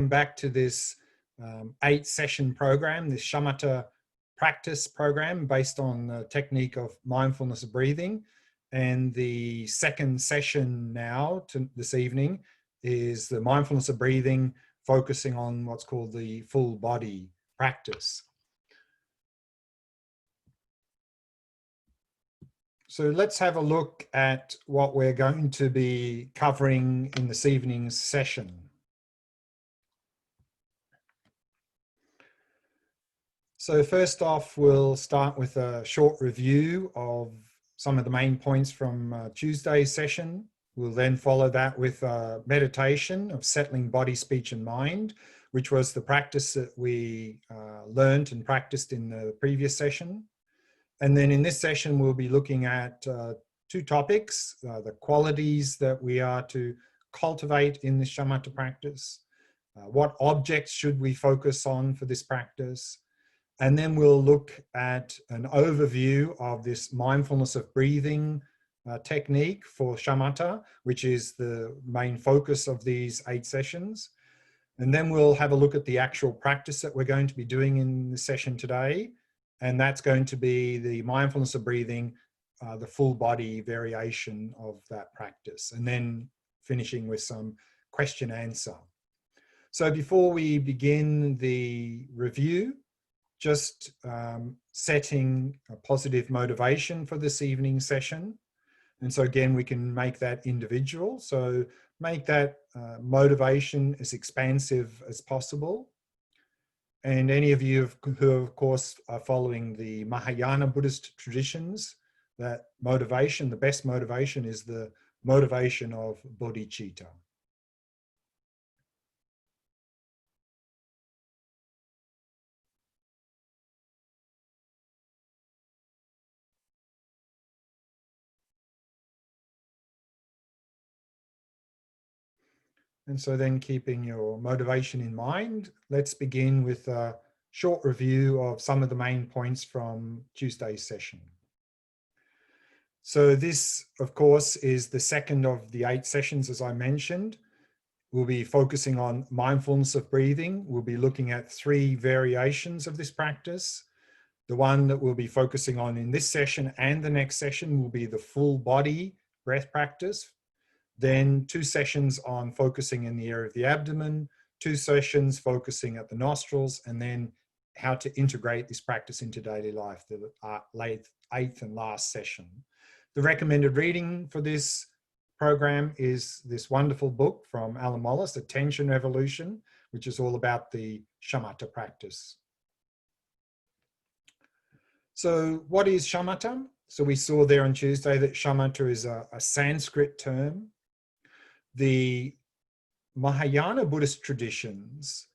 back to this 8-session program, this shamatha practice program based on the technique of mindfulness breathing. And the second session now this evening is the mindfulness of breathing, focusing on what's called the full body practice. So let's have a look at what we're going to be covering in this evening's session. So first off, we'll start with a short review of some of the main points from Tuesday's session. We'll then follow that with a meditation of settling body, speech, and mind, which was the practice that we learned and practiced in the previous session. And then in this session, we'll be looking at 2 topics, the qualities that we are to cultivate in the shamatha practice, what objects should we focus on for this practice, and then we'll look at an overview of this mindfulness of breathing technique for shamatha, which is the main focus of these 8 sessions. And then we'll have a look at the actual practice that we're going to be doing in the session today. And that's going to be the mindfulness of breathing, the full body variation of that practice, and then finishing with some question answer. So before we begin the review, just setting a positive motivation for this evening session. And so again, we can make that individual. So make that motivation as expansive as possible. And any of you who, of course, are following the Mahayana Buddhist traditions, that motivation, the best motivation is the motivation of bodhicitta. And so then, keeping your motivation in mind, let's begin with a short review of some of the main points from Tuesday's session. So this, of course, is the second of the 8 sessions, as I mentioned. We'll be focusing on mindfulness of breathing. We'll be looking at 3 variations of this practice. The one that we'll be focusing on in this session and the next session will be the full body breath practice. Then 2 sessions on focusing in the area of the abdomen, 2 sessions focusing at the nostrils, and then how to integrate this practice into daily life, the 8th and last session. The recommended reading for this program is this wonderful book from Alan Wallace, Attention Revolution, which is all about the shamatha practice. So what is shamatha? So we saw there on Tuesday that shamatha is a Sanskrit term. The Mahayana Buddhist traditions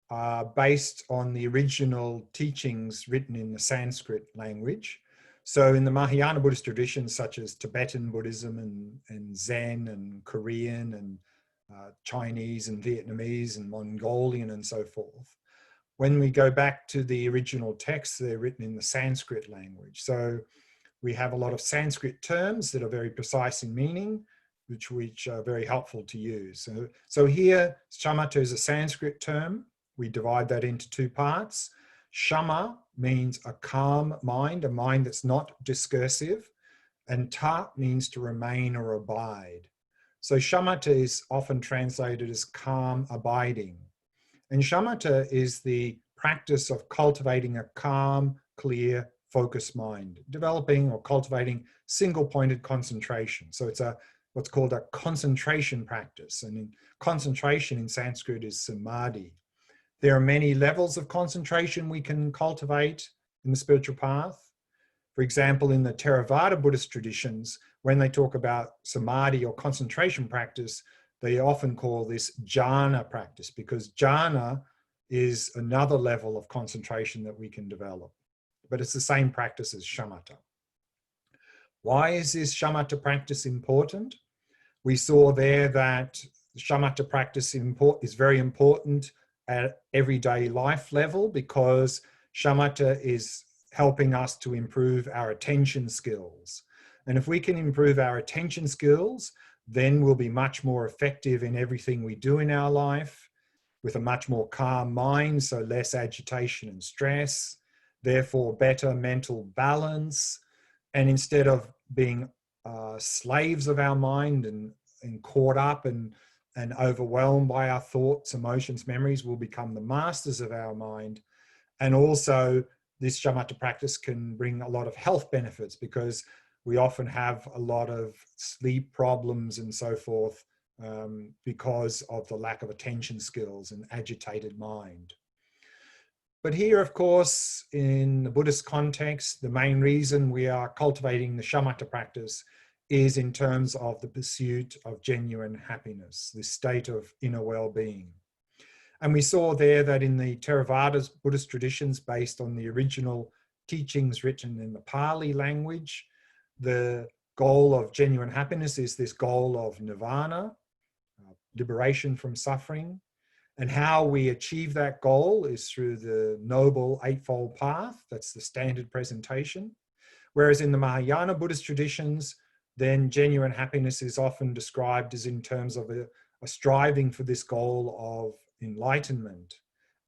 are based on the original teachings written in the Sanskrit language. So in the Mahayana Buddhist traditions, such as Tibetan Buddhism and Zen and Korean and Chinese and Vietnamese and Mongolian and so forth, when we go back to the original texts, they're written in the Sanskrit language. So we have a lot of Sanskrit terms that are very precise in meaning, which are very helpful to use. So here, shamatha is a Sanskrit term. We divide that into 2 parts. Shama means a calm mind, a mind that's not discursive, and ta means to remain or abide. So shamatha is often translated as calm abiding. And shamatha is the practice of cultivating a calm, clear, focused mind, developing or cultivating single-pointed concentration. So it's what's called a concentration practice. And concentration in Sanskrit is samadhi. There are many levels of concentration we can cultivate in the spiritual path. For example, in the Theravada Buddhist traditions, when they talk about samadhi or concentration practice, they often call this jhana practice, because jhana is another level of concentration that we can develop. But it's the same practice as shamatha. Why is this shamatha practice important? We saw there that shamatha practice is very important at everyday life level, because shamatha is helping us to improve our attention skills. And if we can improve our attention skills, then we'll be much more effective in everything we do in our life. with a much more calm mind, so less agitation and stress, therefore better mental balance. And instead of being slaves of our mind and caught up and overwhelmed by our thoughts, emotions, memories, we'll become the masters of our mind. And also, this shamatha practice can bring a lot of health benefits, because we often have a lot of sleep problems and so forth because of the lack of attention skills and agitated mind. But here, of course, in the Buddhist context, the main reason we are cultivating the shamatha practice is in terms of the pursuit of genuine happiness, this state of inner well-being. And we saw there that in the Theravada Buddhist traditions, based on the original teachings written in the Pali language, the goal of genuine happiness is this goal of nirvana, liberation from suffering. And how we achieve that goal is through the Noble Eightfold Path. That's the standard presentation. Whereas in the Mahayana Buddhist traditions, then genuine happiness is often described as in terms of a striving for this goal of enlightenment.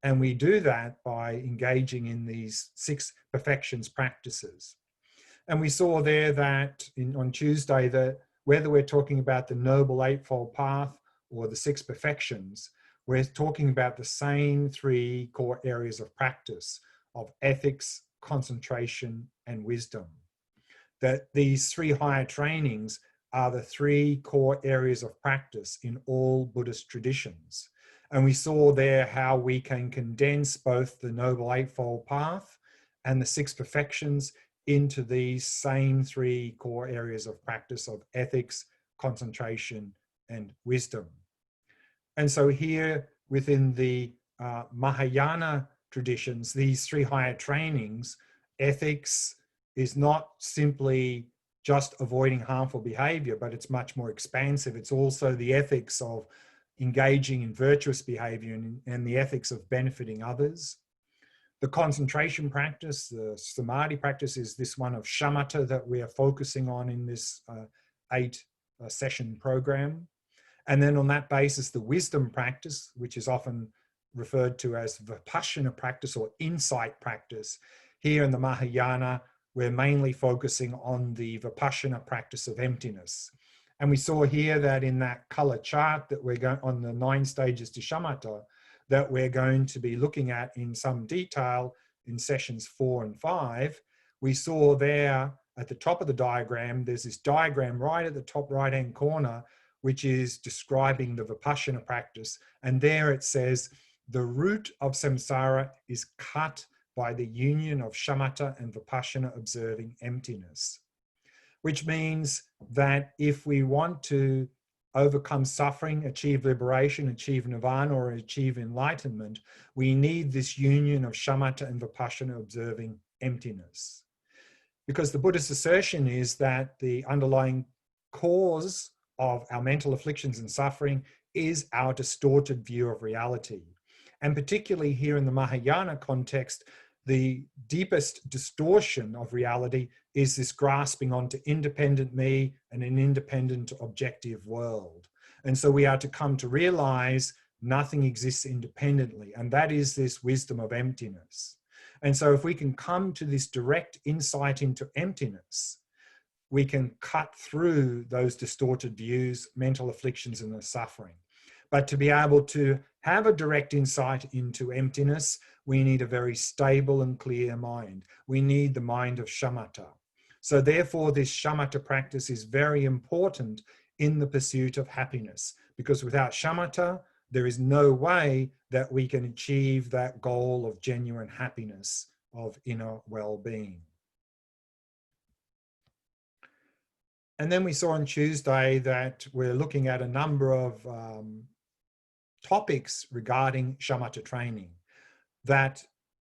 And we do that by engaging in these 6 perfections practices. And we saw there that on Tuesday, that whether we're talking about the Noble Eightfold Path or the 6 perfections, we're talking about the same 3 core areas of practice of ethics, concentration, and wisdom. That these 3 higher trainings are the 3 core areas of practice in all Buddhist traditions. And we saw there how we can condense both the Noble Eightfold Path and the 6 perfections into these same 3 core areas of practice of ethics, concentration, and wisdom. And so here within the Mahayana traditions, these 3 higher trainings, ethics is not simply just avoiding harmful behavior, but it's much more expansive. It's also the ethics of engaging in virtuous behavior and the ethics of benefiting others. The concentration practice, the samadhi practice, is this one of shamatha that we are focusing on in this 8 session program. And then on that basis, the wisdom practice, which is often referred to as vipassana practice or insight practice. Here in the Mahayana, we're mainly focusing on the vipassana practice of emptiness. And we saw here that in that color chart that we're going on the 9 stages to shamatha, that we're going to be looking at in some detail in sessions 4 and 5, we saw there at the top of the diagram, there's this diagram right at the top right-hand corner, which is describing the vipassana practice. And there it says, the root of samsara is cut by the union of shamatha and vipassana observing emptiness. Which means that if we want to overcome suffering, achieve liberation, achieve nirvana, or achieve enlightenment, we need this union of shamatha and vipassana observing emptiness. Because the Buddhist assertion is that the underlying cause of our mental afflictions and suffering is our distorted view of reality. And particularly here in the Mahayana context, the deepest distortion of reality is this grasping onto independent me and an independent objective world. And so we are to come to realize nothing exists independently, and that is this wisdom of emptiness. And so if we can come to this direct insight into emptiness, we can cut through those distorted views, mental afflictions, and the suffering. But to be able to have a direct insight into emptiness, we need a very stable and clear mind. We need the mind of shamatha. So therefore, this shamatha practice is very important in the pursuit of happiness, because without shamatha, there is no way that we can achieve that goal of genuine happiness, of inner well-being. And then we saw on Tuesday that we're looking at a number of topics regarding shamatha training. That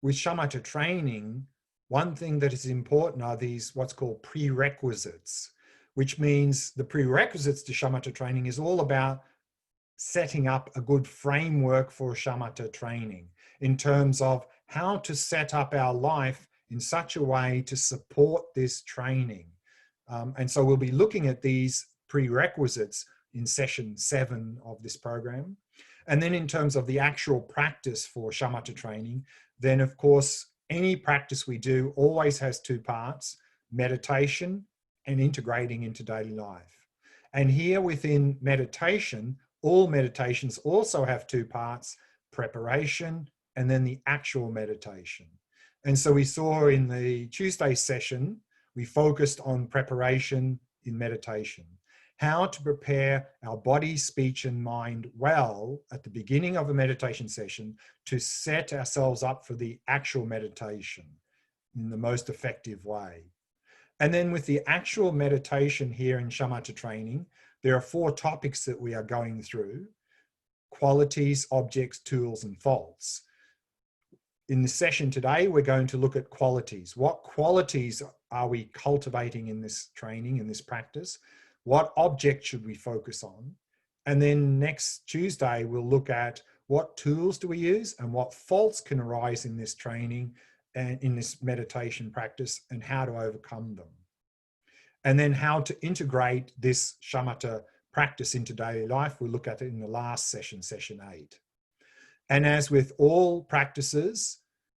with shamatha training, one thing that is important are these what's called prerequisites, which means the prerequisites to shamatha training is all about setting up a good framework for shamatha training in terms of how to set up our life in such a way to support this training. And so we'll be looking at these prerequisites in session 7 of this program. And then in terms of the actual practice for shamatha training, then of course, any practice we do always has two parts: meditation and integrating into daily life. And here within meditation, all meditations also have two parts: preparation and then the actual meditation. And so we saw in the Tuesday session, we focused on preparation in meditation, how to prepare our body, speech, and mind well at the beginning of a meditation session to set ourselves up for the actual meditation in the most effective way. And then with the actual meditation here in shamatha training, there are 4 topics that we are going through: qualities, objects, tools, and faults. In the session today, we're going to look at qualities. What qualities are we cultivating in this training, in this practice? What object should we focus on? And then next Tuesday, we'll look at what tools do we use and what faults can arise in this training and in this meditation practice, and how to overcome them. And then how to integrate this shamatha practice into daily life. We'll look at it in the last session, session 8. And as with all practices,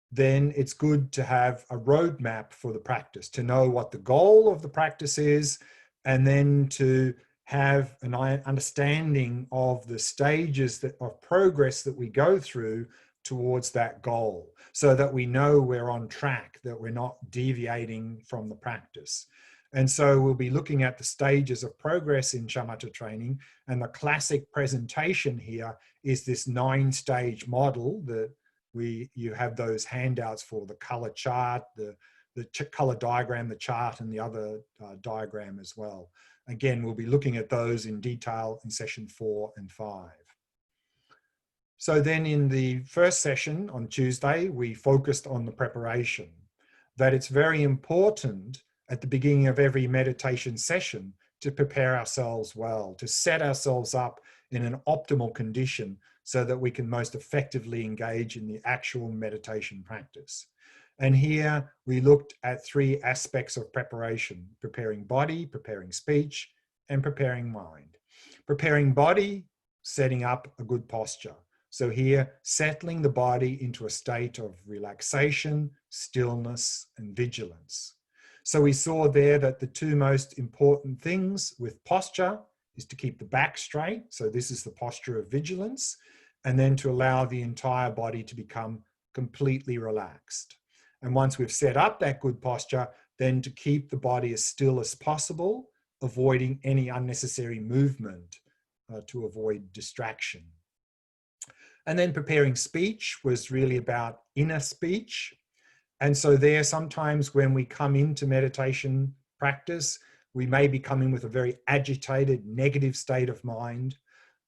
then it's good to have a roadmap for the practice, to know what the goal of the practice is, and then to have an understanding of the stages of progress that we go through towards that goal, so that we know we're on track, that we're not deviating from the practice. And so we'll be looking at the stages of progress in shamatha training, and the classic presentation here is this 9-stage model that you have those handouts for: the color chart, the color diagram, the chart, and the other diagram as well. Again, we'll be looking at those in detail in session 4 and 5. So then in the first session on Tuesday, we focused on the preparation, that it's very important at the beginning of every meditation session to prepare ourselves well, to set ourselves up in an optimal condition so that we can most effectively engage in the actual meditation practice. And here we looked at 3 aspects of preparation: preparing body, preparing speech, and preparing mind. Preparing body, setting up a good posture. So here, settling the body into a state of relaxation, stillness, and vigilance. So we saw there that the 2 most important things with posture is to keep the back straight. So this is the posture of vigilance, and then to allow the entire body to become completely relaxed. And once we've set up that good posture, then to keep the body as still as possible, avoiding any unnecessary movement to avoid distraction. And then preparing speech was really about inner speech. And so there, sometimes when we come into meditation practice, we may be coming with a very agitated, negative state of mind.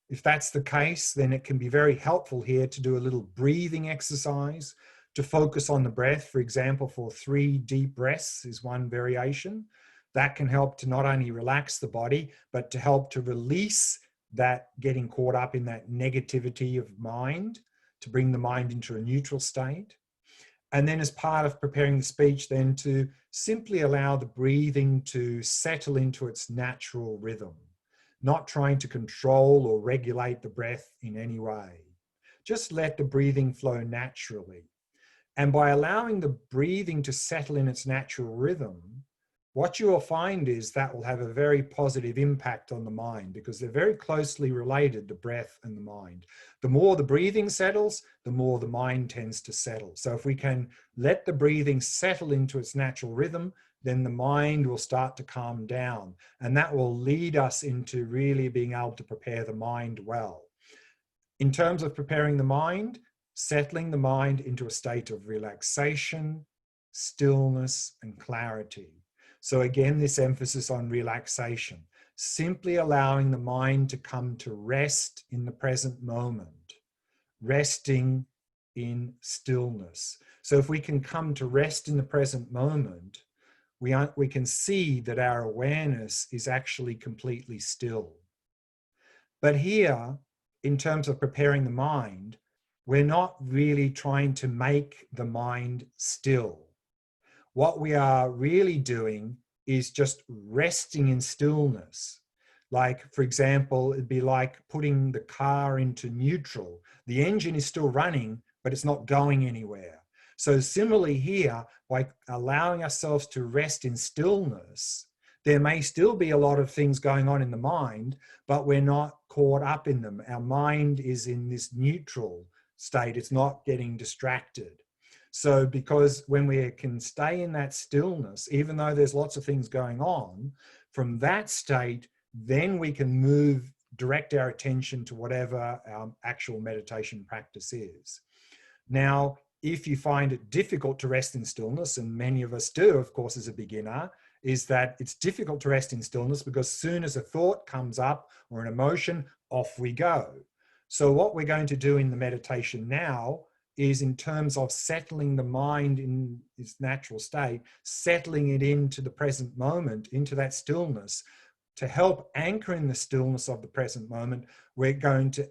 If that's the case, then it can be very helpful here to do a little breathing exercise, to focus on the breath. For example, for 3 deep breaths is one variation. That can help to not only relax the body, but to help to release that getting caught up in that negativity of mind, to bring the mind into a neutral state. And then as part of preparing the speech, then to simply allow the breathing to settle into its natural rhythm, not trying to control or regulate the breath in any way. Just let the breathing flow naturally. And by allowing the breathing to settle in its natural rhythm, what you will find is that will have a very positive impact on the mind, because they're very closely related, the breath and the mind. The more the breathing settles, the more the mind tends to settle. So if we can let the breathing settle into its natural rhythm, then the mind will start to calm down. And that will lead us into really being able to prepare the mind well. In terms of preparing the mind, settling the mind into a state of relaxation, stillness, and clarity. So again, this emphasis on relaxation, simply allowing the mind to come to rest in the present moment, resting in stillness. So if we can come to rest in the present moment, we can see that our awareness is actually completely still. But here, in terms of preparing the mind, we're not really trying to make the mind still. What we are really doing is just resting in stillness, Like, for example, it'd be like putting the car into neutral. The engine is still running, but it's not going anywhere. So similarly here, by allowing ourselves to rest in stillness, there may still be a lot of things going on in the mind, but we're not caught up in them. Our mind is in this neutral state. It's not getting distracted. So because when we can stay in that stillness, even though there's lots of things going on, from that state, then we can direct our attention to whatever our actual meditation practice is. Now, if you find it difficult to rest in stillness, and many of us do, of course, as a beginner, is that it's difficult to rest in stillness because as soon as a thought comes up or an emotion, off we go. So what we're going to do in the meditation now is, in terms of settling the mind in its natural state, settling it into the present moment, into that stillness. To help anchor in the stillness of the present moment, we're going to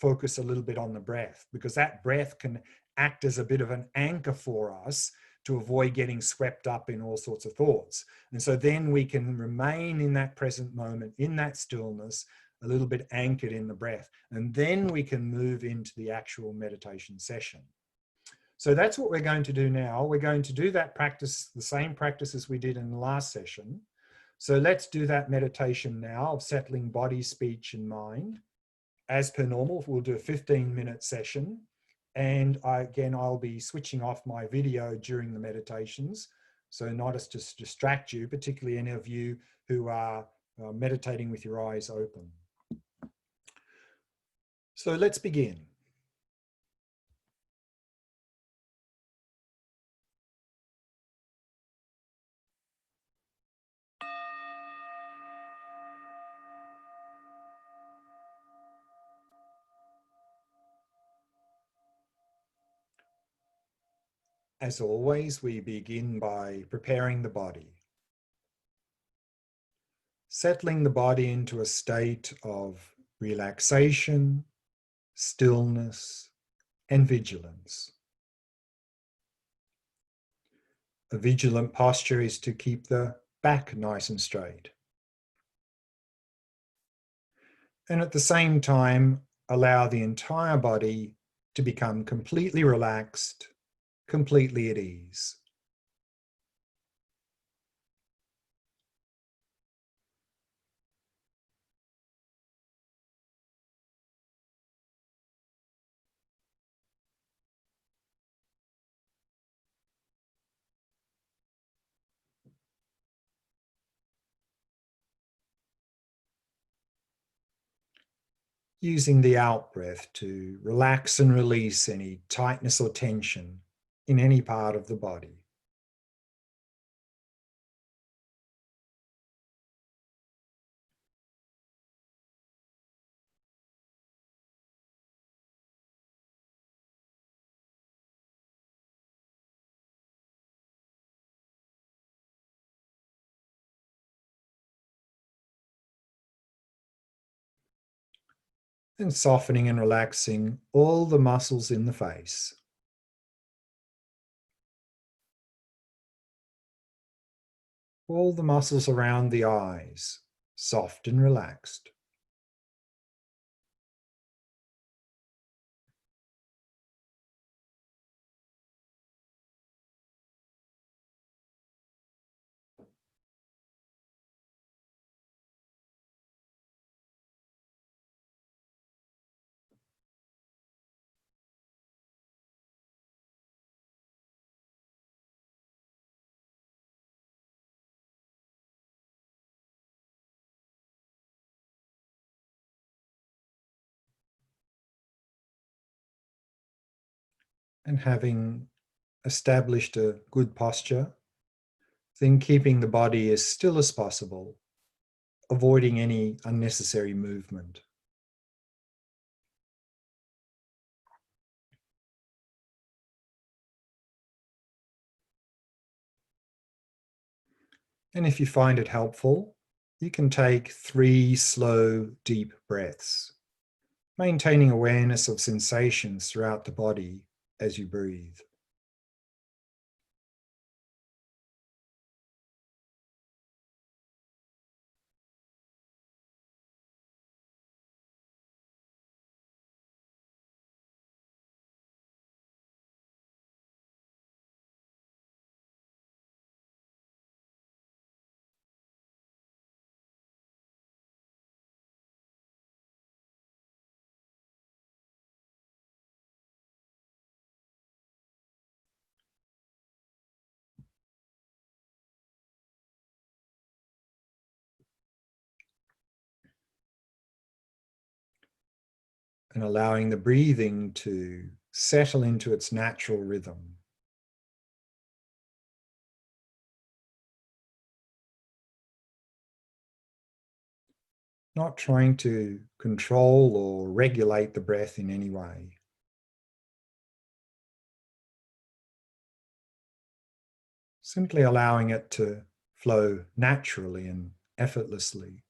focus a little bit on the breath, because that breath can act as a bit of an anchor for us to avoid getting swept up in all sorts of thoughts. And so then we can remain in that present moment, in that stillness, a little bit anchored in the breath. And then we can move into the actual meditation session. So that's what we're going to do now. We're going to do that practice, the same practice as we did in the last session. So let's do that meditation now of settling body, speech, and mind. As per normal, we'll do a 15-minute session. And I'll be switching off my video during the meditations, so not as to distract you, particularly any of you who are meditating with your eyes open. So let's begin. As always, we begin by preparing the body. Settling the body into a state of relaxation, stillness, and vigilance. A vigilant posture is to keep the back nice and straight. And at the same time, allow the entire body to become completely relaxed, completely at ease. Using the out-breath to relax and release any tightness or tension in any part of the body. And softening and relaxing all the muscles in the face. All the muscles around the eyes, soft and relaxed. And having established a good posture, then keeping the body as still as possible, avoiding any unnecessary movement. And if you find it helpful, you can take 3 slow, deep breaths, maintaining awareness of sensations throughout the body as you breathe. and allowing the breathing to settle into its natural rhythm. Not trying to control or regulate the breath in any way. Simply allowing it to flow naturally and effortlessly.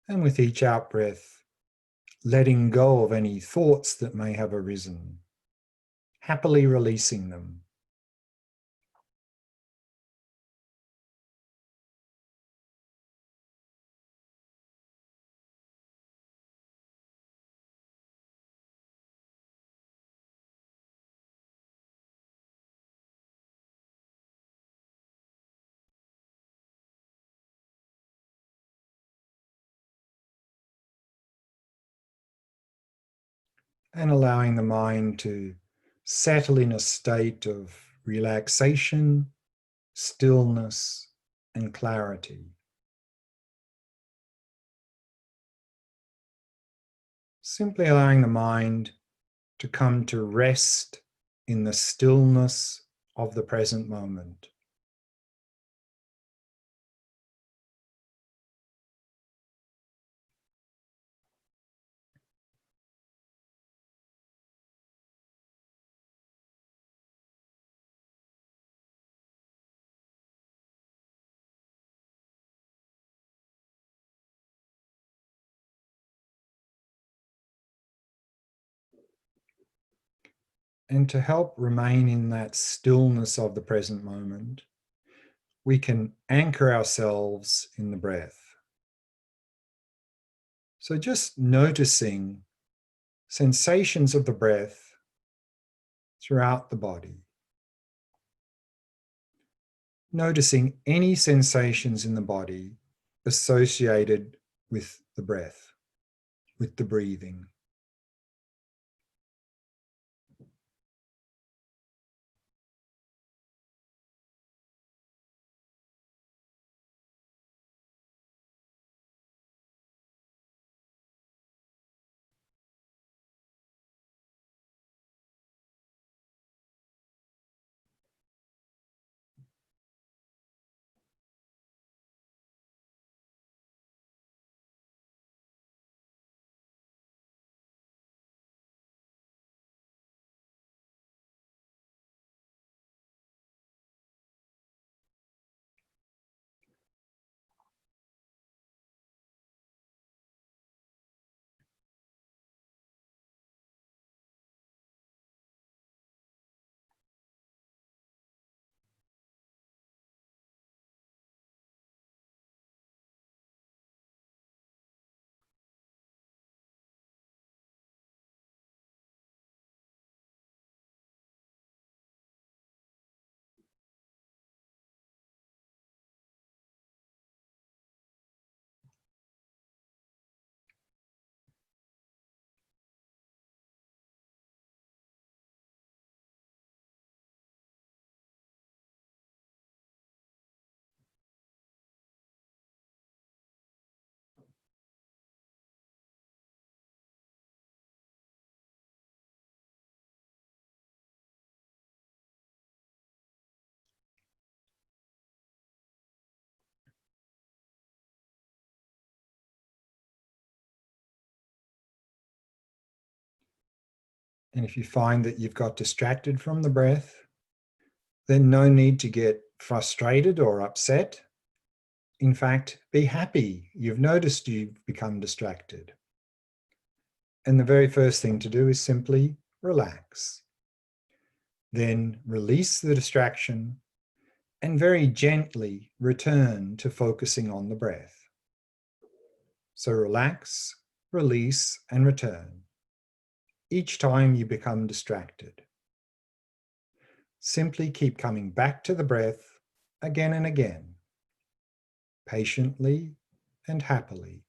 And with each out breath, letting go of any thoughts that may have arisen, happily releasing them. And allowing the mind to settle in a state of relaxation, stillness, and clarity. Simply allowing the mind to come to rest in the stillness of the present moment. And to help remain in that stillness of the present moment, we can anchor ourselves in the breath. So just noticing sensations of the breath throughout the body. Noticing any sensations in the body associated with the breath, with the breathing. And if you find that you've got distracted from the breath, then no need to get frustrated or upset. In fact, be happy. You've noticed you've become distracted. And the very first thing to do is simply relax. Then release the distraction and very gently return to focusing on the breath. So relax, release, and return each time you become distracted. Simply keep coming back to the breath again and again, patiently and happily.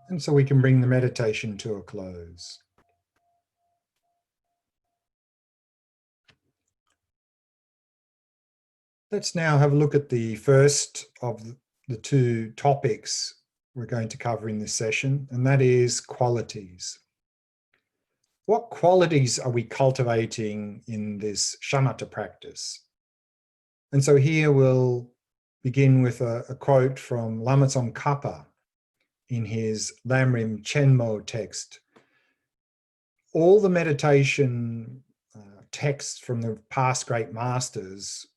And so we can bring the meditation to a close. Let's now have a look at the first of the two topics we're going to cover in this session, and that is qualities. What qualities are we cultivating in this shamatha practice? And so here we'll begin with a quote from Lama Tsongkhapa in his Lamrim Chenmo text. All the meditation texts from the past great masters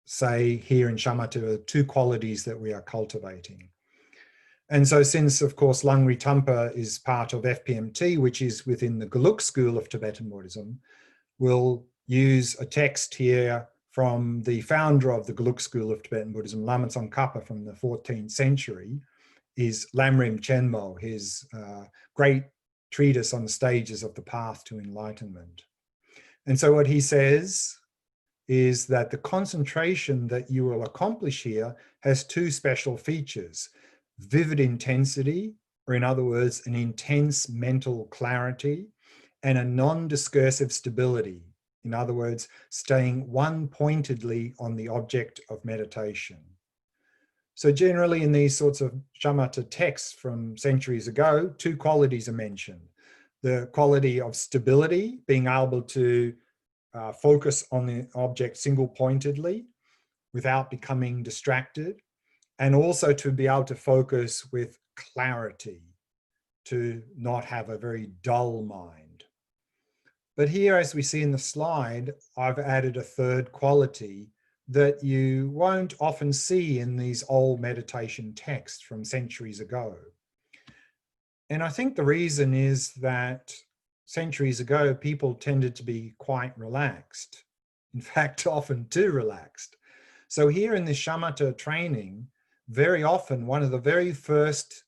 say here in shamatha are two qualities that we are cultivating. And so since, of course, Langri Tampa is part of FPMT, which is within the Geluk school of Tibetan Buddhism, we'll use a text here from the founder of the Geluk school of Tibetan Buddhism, Lama Tsongkhapa from the 14th century, is Lamrim Chenmo, his great treatise on the stages of the path to enlightenment. And so what he says is that the concentration that you will accomplish here has two special features: vivid intensity, or in other words, an intense mental clarity, and a non-discursive stability. In other words, staying one-pointedly on the object of meditation. So generally in these sorts of shamatha texts from centuries ago, two qualities are mentioned. The quality of stability, being able to focus on the object single-pointedly without becoming distracted, and also to be able to focus with clarity, to not have a very dull mind. But here, as we see in the slide, I've added a third quality that you won't often see in these old meditation texts from centuries ago. And I think the reason is that centuries ago, people tended to be quite relaxed. In fact, often too relaxed. So here in this shamatha training, very often one of the very first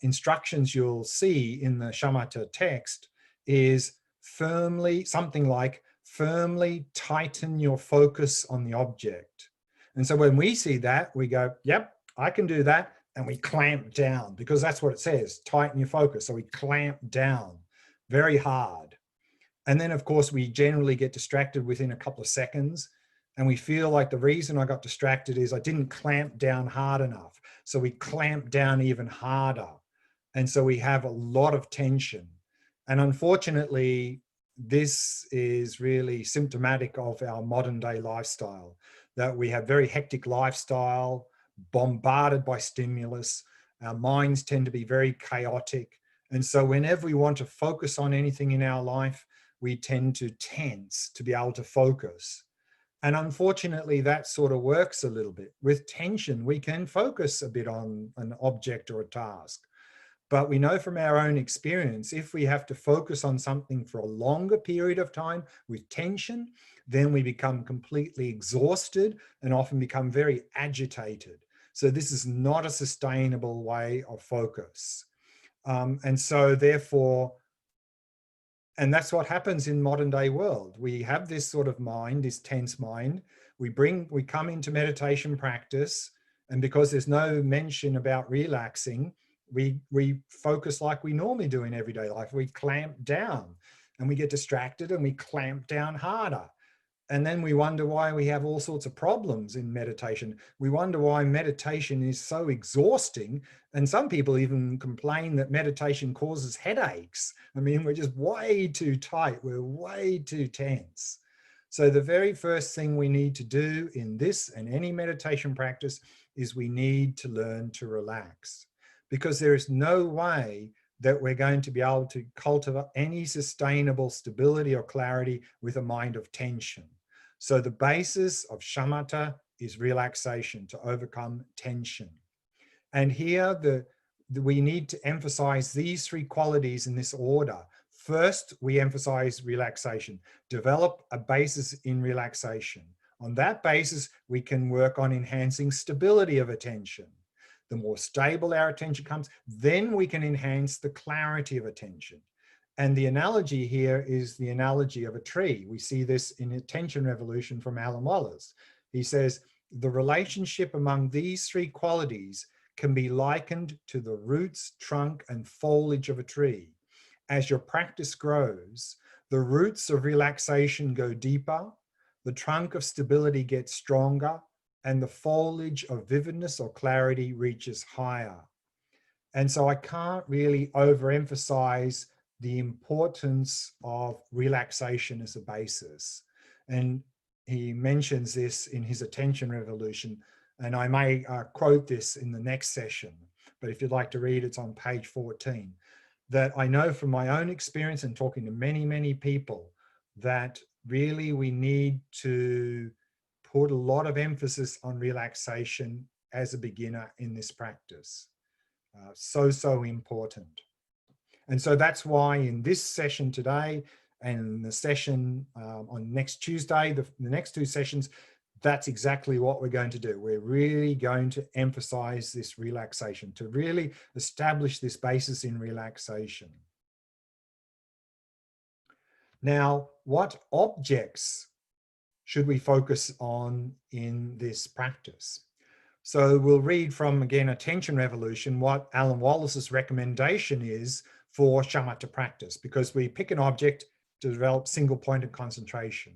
instructions you'll see in the shamatha text is something like firmly tighten your focus on the object. And so when we see that, we go, yep, I can do that. And we clamp down, because that's what it says, tighten your focus. So we clamp down very hard. And then of course we generally get distracted within a couple of seconds, and we feel like the reason I got distracted is I didn't clamp down hard enough. So we clamp down even harder. And so we have a lot of tension. And unfortunately, this is really symptomatic of our modern day lifestyle, that we have very hectic lifestyle, bombarded by stimulus. Our minds tend to be very chaotic. And so whenever we want to focus on anything in our life, we tend to tense to be able to focus. And unfortunately, that sort of works a little bit. With tension, we can focus a bit on an object or a task. But we know from our own experience, if we have to focus on something for a longer period of time with tension, then we become completely exhausted and often become very agitated. So this is not a sustainable way of focus. And so therefore, and that's what happens in modern day world. We have this sort of mind, this tense mind. We come into meditation practice, and because there's no mention about relaxing, we focus like we normally do in everyday life. We clamp down and we get distracted and we clamp down harder. And then we wonder why we have all sorts of problems in meditation. We wonder why meditation is so exhausting. And some people even complain that meditation causes headaches. I mean, we're just way too tight. We're way too tense. So the very first thing we need to do in this and any meditation practice is we need to learn to relax, because there is no way that we're going to be able to cultivate any sustainable stability or clarity with a mind of tension. So the basis of shamatha is relaxation, to overcome tension. And here we need to emphasize these three qualities in this order. First, we emphasize relaxation. Develop a basis in relaxation. On that basis, we can work on enhancing stability of attention. The more stable our attention comes, then we can enhance the clarity of attention. And the analogy here is the analogy of a tree. We see this in Attention Revolution from Alan Wallace. He says, the relationship among these three qualities can be likened to the roots, trunk, and foliage of a tree. As your practice grows, the roots of relaxation go deeper, the trunk of stability gets stronger, and the foliage of vividness or clarity reaches higher. And so I can't really overemphasize the importance of relaxation as a basis. And he mentions this in his attention revolution. And I may quote this in the next session, but if you'd like to read, it's on page 14, that I know from my own experience and talking to many, many people that really we need to put a lot of emphasis on relaxation as a beginner in this practice. So important. And so that's why in this session today and the session on next Tuesday, the next two sessions, that's exactly what we're going to do. We're really going to emphasize this relaxation, to really establish this basis in relaxation. Now, what objects should we focus on in this practice? So we'll read from, again, Attention Revolution, what Alan Wallace's recommendation is for shamatha practice, because we pick an object to develop single-pointed concentration.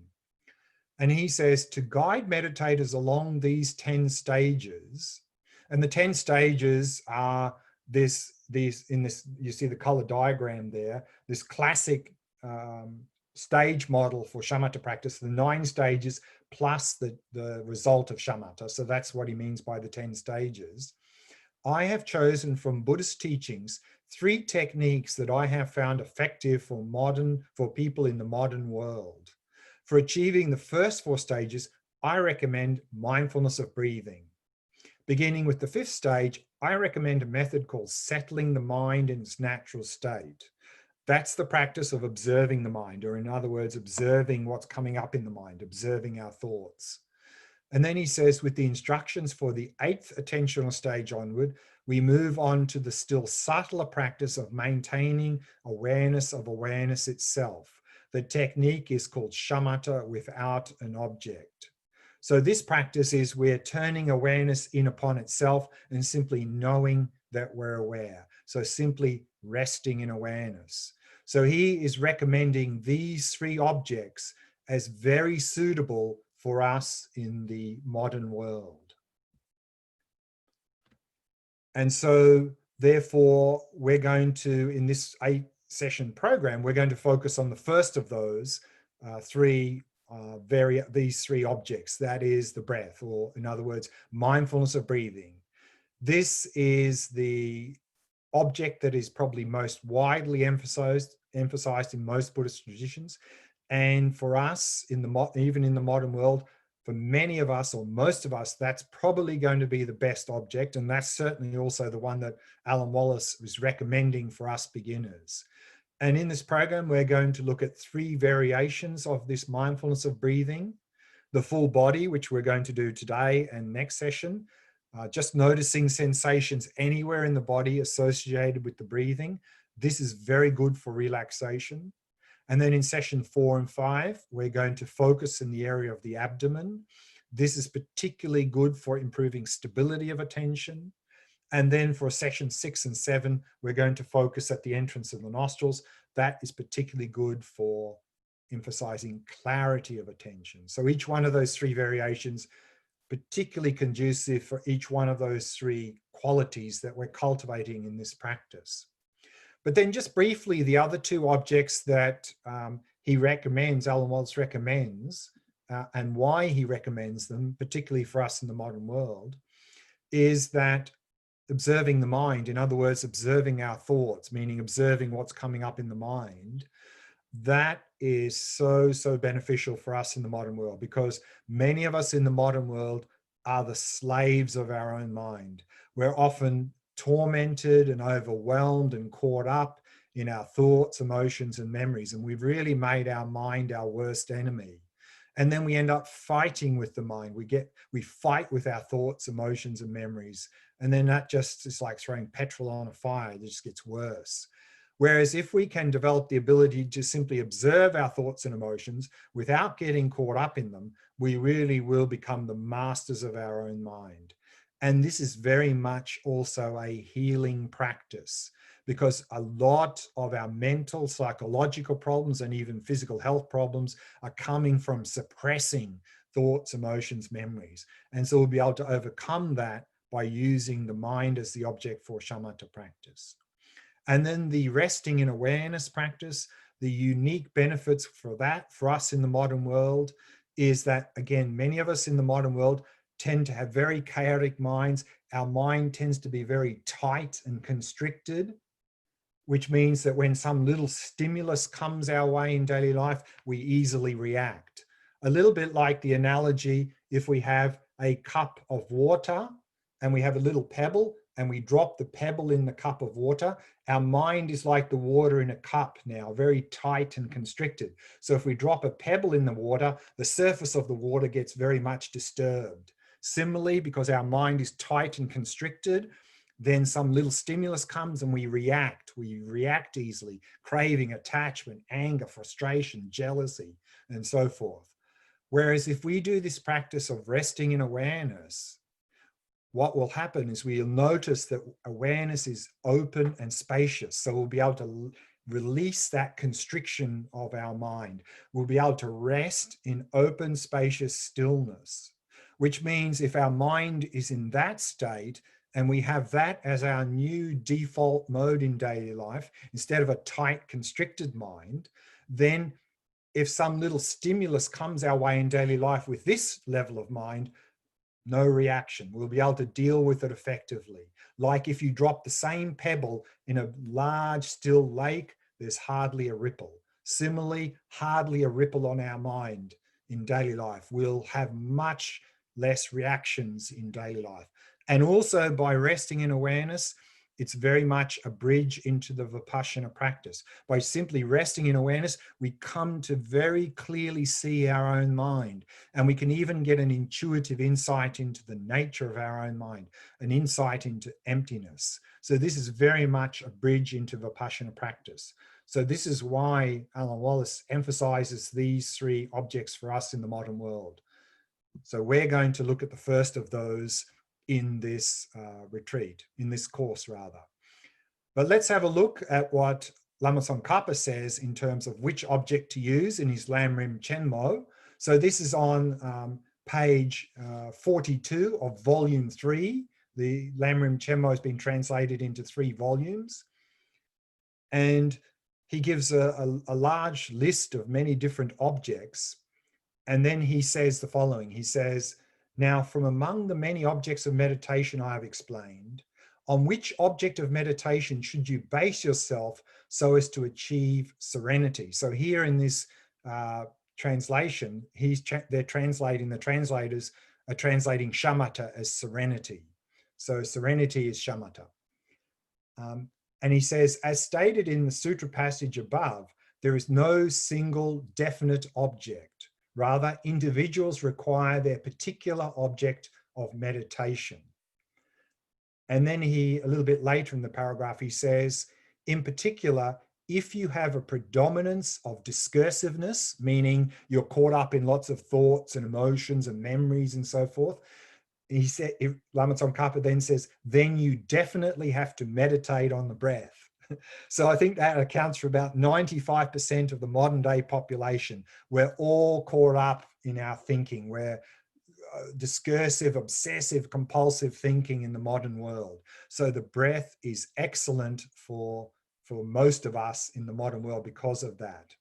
And he says to guide meditators along these 10 stages, and the 10 stages are you see the color diagram there, this classic stage model for shamatha practice, the 9 stages plus the result of shamatha. So that's what he means by the 10 stages. I have chosen from Buddhist teachings 3 techniques that I have found effective for people in the modern world. For achieving the first 4 stages, I recommend mindfulness of breathing. Beginning with the 5th stage, I recommend a method called settling the mind in its natural state. That's the practice of observing the mind, or in other words, observing what's coming up in the mind, observing our thoughts. And then he says, with the instructions for the 8th attentional stage onward, we move on to the still subtler practice of maintaining awareness of awareness itself. The technique is called shamatha without an object. So this practice is we're turning awareness in upon itself and simply knowing that we're aware. So simply resting in awareness. So he is recommending these 3 objects as very suitable for us in the modern world. And so therefore, we're going to, in this 8-session program, we're going to focus on the first of those these 3 objects. That is the breath, or in other words, mindfulness of breathing. This is the object that is probably most widely emphasized in most Buddhist traditions. And for us, even in the modern world, for many of us or most of us, that's probably going to be the best object. And that's certainly also the one that Alan Wallace was recommending for us beginners. And in this program, we're going to look at 3 variations of this mindfulness of breathing: the full body, which we're going to do today and next session, just noticing sensations anywhere in the body associated with the breathing. This is very good for relaxation. And then in session 4 and 5, we're going to focus in the area of the abdomen. This is particularly good for improving stability of attention. And then for session 6 and 7, we're going to focus at the entrance of the nostrils. That is particularly good for emphasizing clarity of attention. So each one of those 3 variations, particularly conducive for each one of those 3 qualities that we're cultivating in this practice. But then just briefly, the other 2 objects that he recommends, Alan Wallace recommends, and why he recommends them, particularly for us in the modern world, is that observing the mind, in other words, observing our thoughts, meaning observing what's coming up in the mind, that is so beneficial for us in the modern world, because many of us in the modern world are the slaves of our own mind. We're often tormented and overwhelmed and caught up in our thoughts, emotions, and memories. And we've really made our mind our worst enemy. And then we end up fighting with the mind. We fight with our thoughts, emotions, and memories. And then that just is like throwing petrol on a fire. It just gets worse. Whereas if we can develop the ability to simply observe our thoughts and emotions without getting caught up in them, we really will become the masters of our own mind. And this is very much also a healing practice, because a lot of our mental, psychological problems and even physical health problems are coming from suppressing thoughts, emotions, memories. And so we'll be able to overcome that by using the mind as the object for shamatha practice. And then the resting in awareness practice, the unique benefits for that for us in the modern world is that, again, many of us in the modern world tend to have very chaotic minds. Our mind tends to be very tight and constricted, which means that when some little stimulus comes our way in daily life, we easily react. A little bit like the analogy, if we have a cup of water and we have a little pebble and we drop the pebble in the cup of water, our mind is like the water in a cup now, very tight and constricted. So if we drop a pebble in the water, the surface of the water gets very much disturbed. Similarly, because our mind is tight and constricted, then some little stimulus comes and we react. We react easily, craving, attachment, anger, frustration, jealousy, and so forth. Whereas if we do this practice of resting in awareness, what will happen is we'll notice that awareness is open and spacious. So we'll be able to release that constriction of our mind. We'll be able to rest in open, spacious stillness, which means if our mind is in that state, and we have that as our new default mode in daily life, instead of a tight, constricted mind, then if some little stimulus comes our way in daily life with this level of mind, no reaction. We'll be able to deal with it effectively. Like if you drop the same pebble in a large, still lake, there's hardly a ripple. Similarly, hardly a ripple on our mind in daily life. We'll have much less reactions in daily life. And also by resting in awareness, it's very much a bridge into the Vipassana practice. By simply resting in awareness, we come to very clearly see our own mind. And we can even get an intuitive insight into the nature of our own mind, an insight into emptiness. So this is very much a bridge into Vipassana practice. So this is why Alan Wallace emphasizes these three objects for us in the modern world. So we're going to look at the first of those in this retreat, in this course rather. But let's have a look at what Lama Tsongkhapa says in terms of which object to use in his Lamrim Chenmo. So this is on page 42 of volume 3. The Lamrim Chenmo has been translated into 3 volumes. And he gives a large list of many different objects. And then he says the following. He says, now from among the many objects of meditation I have explained, on which object of meditation should you base yourself so as to achieve serenity? So here in this translation, the translators are translating shamatha as serenity. So serenity is shamatha. And he says, as stated in the sutra passage above, there is no single definite object. Rather, individuals require their particular object of meditation. And then a little bit later in the paragraph, he says, in particular, if you have a predominance of discursiveness, meaning you're caught up in lots of thoughts and emotions and memories and so forth, he said, Lama Tsongkhapa then says, then you definitely have to meditate on the breath. So I think that accounts for about 95% of the modern day population. We're all caught up in our thinking. We're discursive, obsessive, compulsive thinking in the modern world. So the breath is excellent for most of us in the modern world because of that.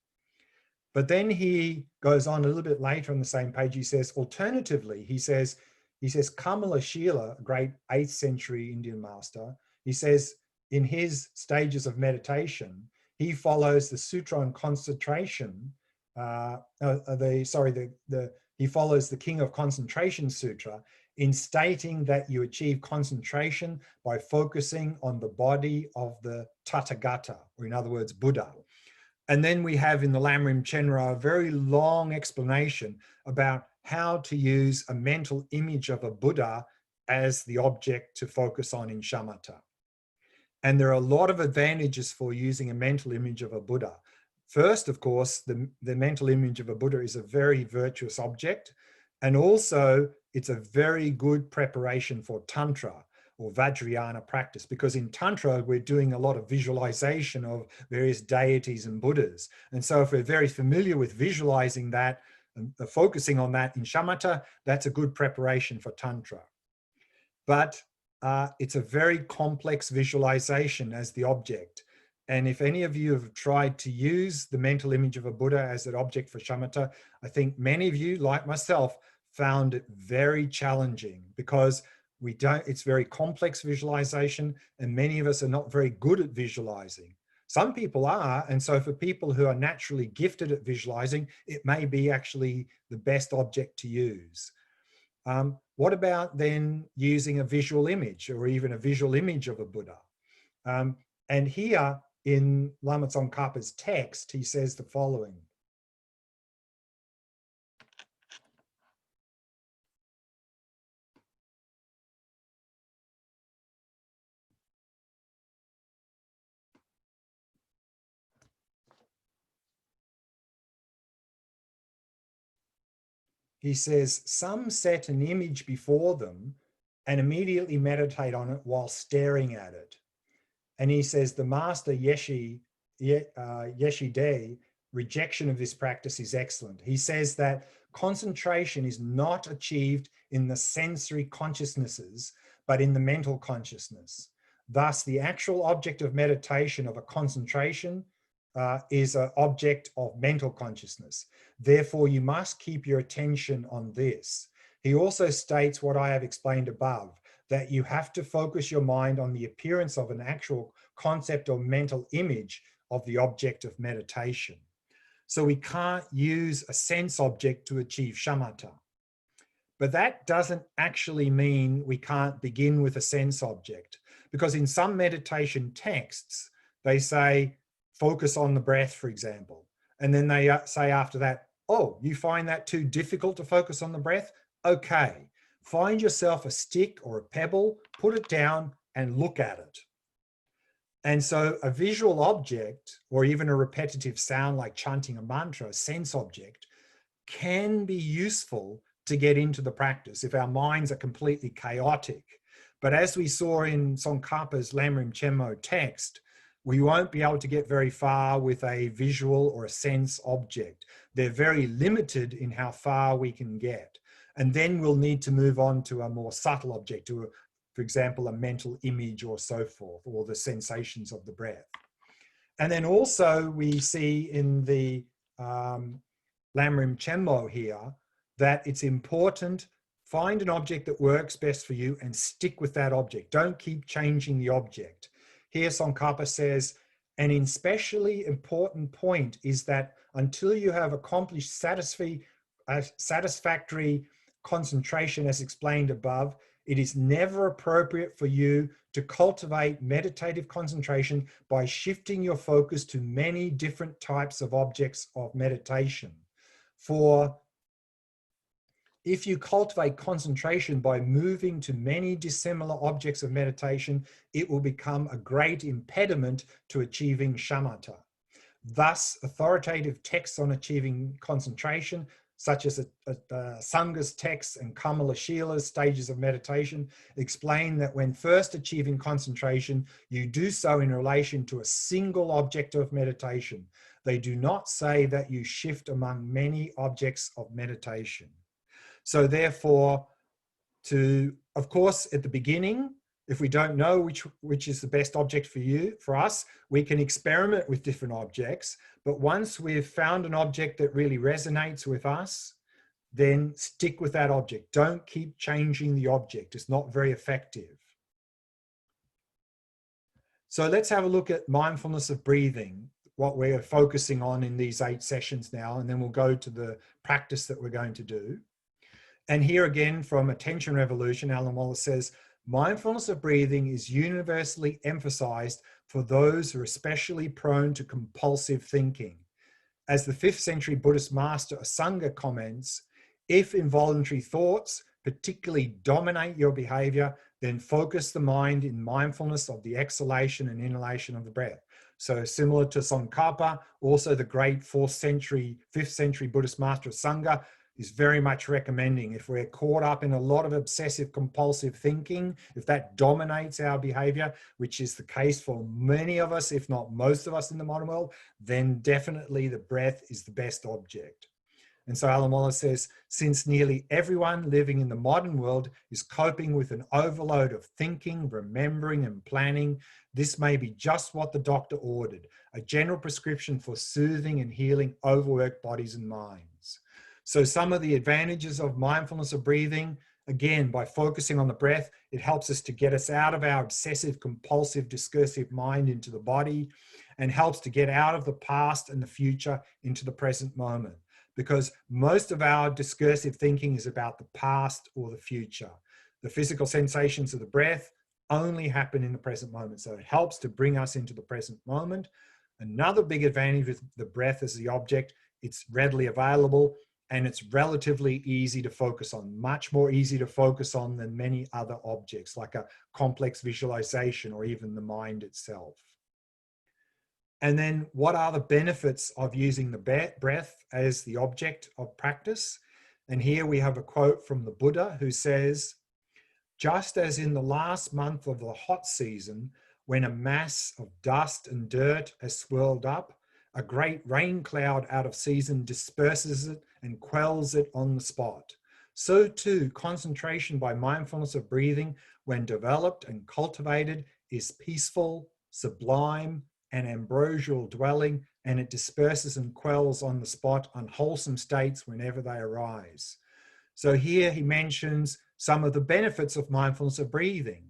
But then he goes on a little bit later on the same page. He says, alternatively, he says, Kamala Shila, a great 8th century Indian master, he says, in his stages of meditation, he follows the Sutra on Concentration. He follows the King of Concentration Sutra in stating that you achieve concentration by focusing on the body of the Tathagata, or in other words, Buddha. And then we have in the Lamrim Chenmo a very long explanation about how to use a mental image of a Buddha as the object to focus on in shamatha. And there are a lot of advantages for using a mental image of a Buddha. First, of course, the mental image of a Buddha is a very virtuous object. And also it's a very good preparation for Tantra or Vajrayana practice, because in Tantra, we're doing a lot of visualization of various deities and Buddhas. And so if we're very familiar with visualizing that and focusing on that in shamatha, that's a good preparation for Tantra. But it's a very complex visualization as the object. And if any of you have tried to use the mental image of a Buddha as an object for shamatha, I think many of you, like myself, found it very challenging, because it's very complex visualization, and many of us are not very good at visualizing. Some people are, and so for people who are naturally gifted at visualizing, it may be actually the best object to use. What about then using a visual image, or even a visual image of a Buddha? And here in Lama Tsongkhapa's text, he says the following. He says, some set an image before them and immediately meditate on it while staring at it. And he says the master Yeshide rejection of this practice is excellent. He says that concentration is not achieved in the sensory consciousnesses, but in the mental consciousness. Thus, the actual object of meditation of a concentration is an object of mental consciousness. Therefore, you must keep your attention on this. He also states what I have explained above, that you have to focus your mind on the appearance of an actual concept or mental image of the object of meditation. So we can't use a sense object to achieve shamatha. But that doesn't actually mean we can't begin with a sense object, because in some meditation texts, they say, focus on the breath, for example. And then they say after that, oh, you find that too difficult to focus on the breath? Okay, find yourself a stick or a pebble, put it down and look at it. And so a visual object, or even a repetitive sound like chanting a mantra, a sense object, can be useful to get into the practice if our minds are completely chaotic. But as we saw in Tsongkhapa's Lamrim Chenmo text, we won't be able to get very far with a visual or a sense object. They're very limited in how far we can get. And then we'll need to move on to a more subtle object, to, for example, a mental image or so forth, or the sensations of the breath. And then also we see in the Lamrim Chenmo here that it's important, find an object that works best for you and stick with that object. Don't keep changing the object. Here Tsongkhapa says, an especially important point is that until you have accomplished satisfactory concentration as explained above, it is never appropriate for you to cultivate meditative concentration by shifting your focus to many different types of objects of meditation. For if you cultivate concentration by moving to many dissimilar objects of meditation, it will become a great impediment to achieving shamatha. Thus, authoritative texts on achieving concentration, such as Sanga's texts and Kamalashila's stages of meditation, explain that when first achieving concentration, you do so in relation to a single object of meditation. They do not say that you shift among many objects of meditation. So therefore, of course, at the beginning, if we don't know which is the best object for us, we can experiment with different objects. But once we've found an object that really resonates with us, then stick with that object. Don't keep changing the object. It's not very effective. So let's have a look at mindfulness of breathing, what we're focusing on in these 8 sessions now, and then we'll go to the practice that we're going to do. And here again from Attention Revolution, Alan Wallace says, mindfulness of breathing is universally emphasized for those who are especially prone to compulsive thinking. As the 5th century Buddhist master Asanga comments, if involuntary thoughts particularly dominate your behavior, then focus the mind in mindfulness of the exhalation and inhalation of the breath. So similar to Tsongkhapa, also the great 5th century Buddhist master Asanga, is very much recommending. If we're caught up in a lot of obsessive compulsive thinking, if that dominates our behavior, which is the case for many of us, if not most of us in the modern world, then definitely the breath is the best object. And so Alan Wallace says, since nearly everyone living in the modern world is coping with an overload of thinking, remembering, and planning, this may be just what the doctor ordered, a general prescription for soothing and healing overworked bodies and minds. So some of the advantages of mindfulness of breathing, again, by focusing on the breath, it helps us to get us out of our obsessive, compulsive, discursive mind into the body, and helps to get out of the past and the future into the present moment. Because most of our discursive thinking is about the past or the future. The physical sensations of the breath only happen in the present moment. So it helps to bring us into the present moment. Another big advantage with the breath as the object, it's readily available and it's relatively easy to focus on, much more easy to focus on than many other objects, like a complex visualization or even the mind itself. And then what are the benefits of using the breath as the object of practice? And here we have a quote from the Buddha who says, just as in the last month of the hot season, when a mass of dust and dirt has swirled up, a great rain cloud out of season disperses it and quells it on the spot. So too, concentration by mindfulness of breathing, when developed and cultivated, is peaceful, sublime, and ambrosial dwelling, and it disperses and quells on the spot unwholesome states whenever they arise. So here he mentions some of the benefits of mindfulness of breathing.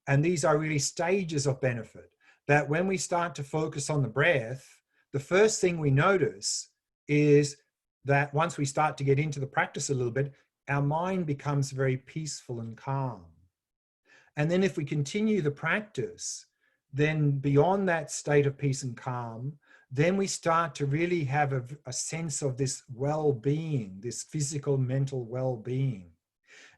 And these are really stages of benefit, that when we start to focus on the breath, the first thing we notice is that once we start to get into the practice a little bit, our mind becomes very peaceful and calm. And then if we continue the practice, then beyond that state of peace and calm, then we start to really have a sense of this well-being, this physical, mental well-being.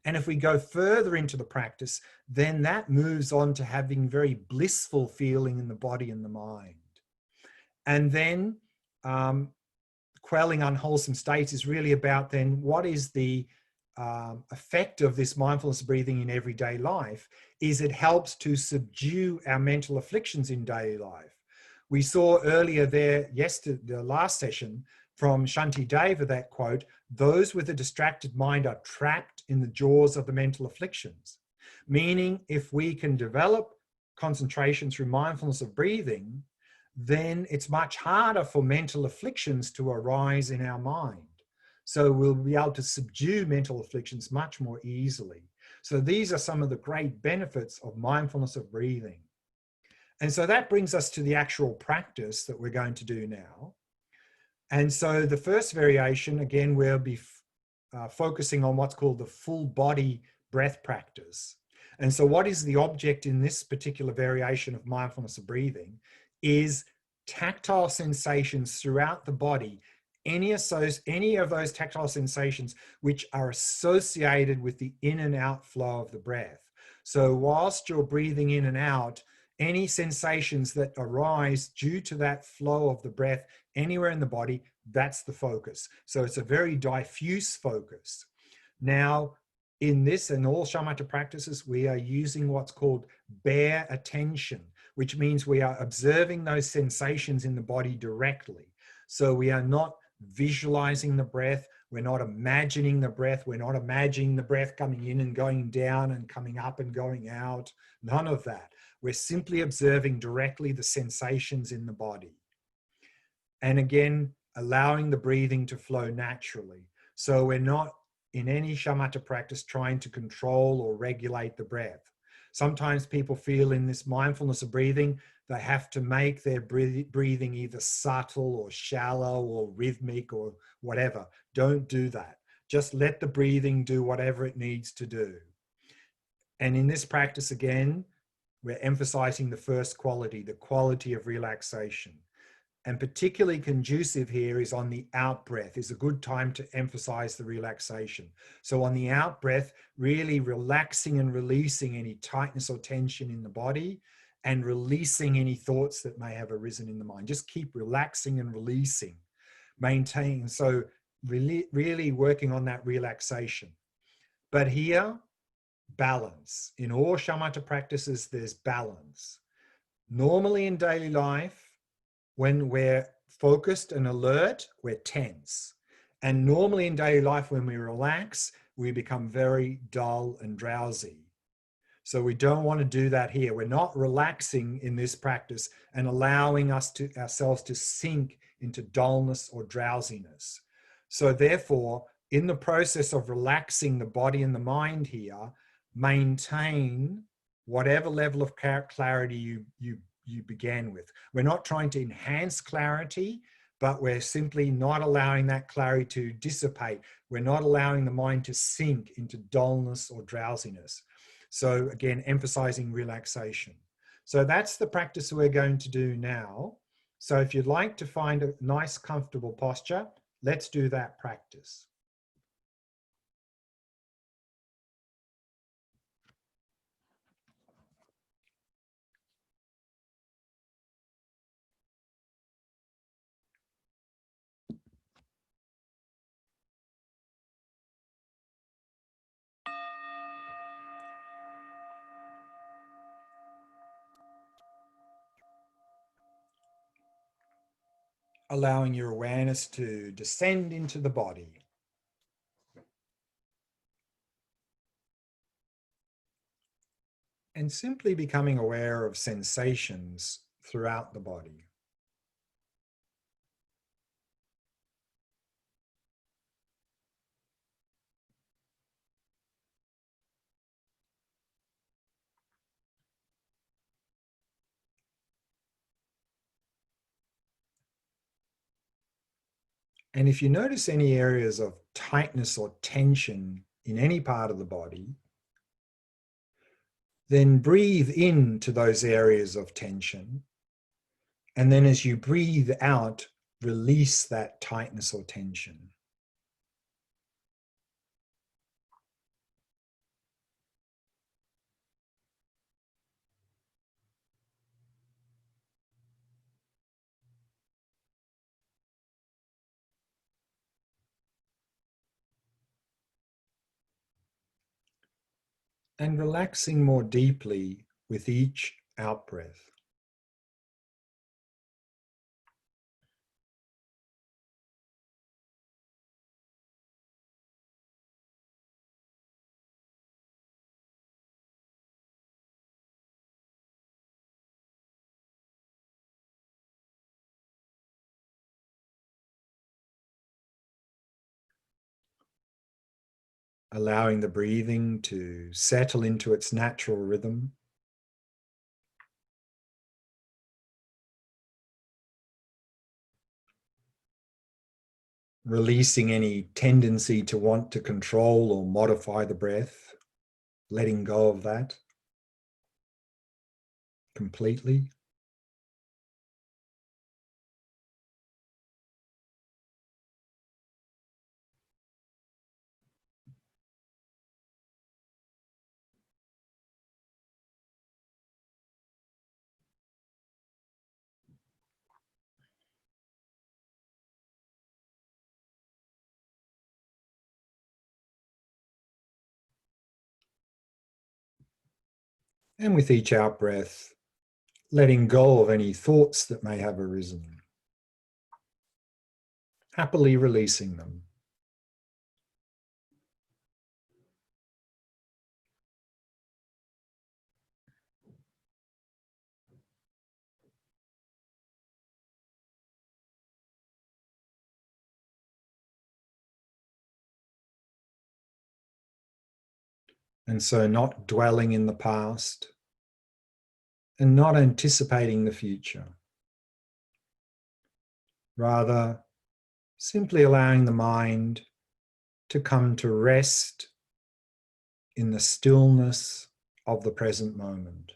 And if we go further into the practice, then that moves on to having very blissful feeling in the body and the mind. And then quelling unwholesome states is really about then what is the effect of this mindfulness breathing in everyday life is it helps to subdue our mental afflictions in daily life. We saw earlier there, the last session from Shanti Deva, that quote, those with a distracted mind are trapped in the jaws of the mental afflictions. Meaning if we can develop concentration through mindfulness of breathing, then it's much harder for mental afflictions to arise in our mind. So we'll be able to subdue mental afflictions much more easily. So these are some of the great benefits of mindfulness of breathing. And so that brings us to the actual practice that we're going to do now. And so the first variation, again, we'll be focusing on what's called the full body breath practice. And so what is the object in this particular variation of mindfulness of breathing is tactile sensations throughout the body, any of those tactile sensations which are associated with the in and out flow of the breath. So whilst you're breathing in and out, any sensations that arise due to that flow of the breath anywhere in the body, that's the focus. So it's a very diffuse focus. Now, in this and all shamatha practices, we are using what's called bare attention, which means we are observing those sensations in the body directly. So we are not visualizing the breath. We're not imagining the breath. We're not imagining the breath coming in and going down and coming up and going out. None of that. We're simply observing directly the sensations in the body. And again, allowing the breathing to flow naturally. So we're not in any shamatha practice trying to control or regulate the breath. Sometimes people feel in this mindfulness of breathing, they have to make their breathing either subtle or shallow or rhythmic or whatever. Don't do that. Just let the breathing do whatever it needs to do. And in this practice, again, we're emphasizing the first quality, the quality of relaxation. And particularly conducive here is on the out breath. Is a good time to emphasize the relaxation. So on the out breath, really relaxing and releasing any tightness or tension in the body and releasing any thoughts that may have arisen in the mind. Just keep relaxing and releasing, maintaining. So really working on that relaxation. But here, balance. In all shamatha practices, there's balance. Normally in daily life, when we're focused and alert, we're tense. And normally in daily life, when we relax, we become very dull and drowsy. So we don't want to do that here. We're not relaxing in this practice and allowing ourselves to sink into dullness or drowsiness. So therefore, in the process of relaxing the body and the mind here, maintain whatever level of clarity you began with. We're not trying to enhance clarity, but we're simply not allowing that clarity to dissipate. We're not allowing the mind to sink into dullness or drowsiness. So again, emphasizing relaxation. So that's the practice we're going to do now. So if you'd like to find a nice, comfortable posture, let's do that practice. Allowing your awareness to descend into the body. And simply becoming aware of sensations throughout the body. And if you notice any areas of tightness or tension in any part of the body, then breathe into those areas of tension. And then as you breathe out, release that tightness or tension. And relaxing more deeply with each out-breath. Allowing the breathing to settle into its natural rhythm. Releasing any tendency to want to control or modify the breath, letting go of that completely. And with each out breath, letting go of any thoughts that may have arisen, happily releasing them. And so not dwelling in the past and not anticipating the future. Rather, simply allowing the mind to come to rest in the stillness of the present moment.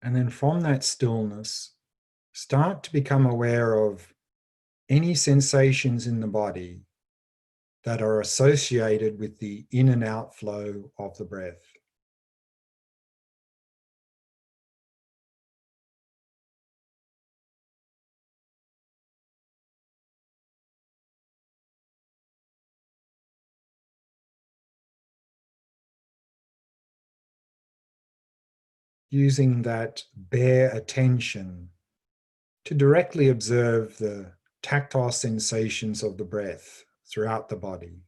And then from that stillness, start to become aware of any sensations in the body that are associated with the in and out flow of the breath. Using that bare attention to directly observe the tactile sensations of the breath throughout the body.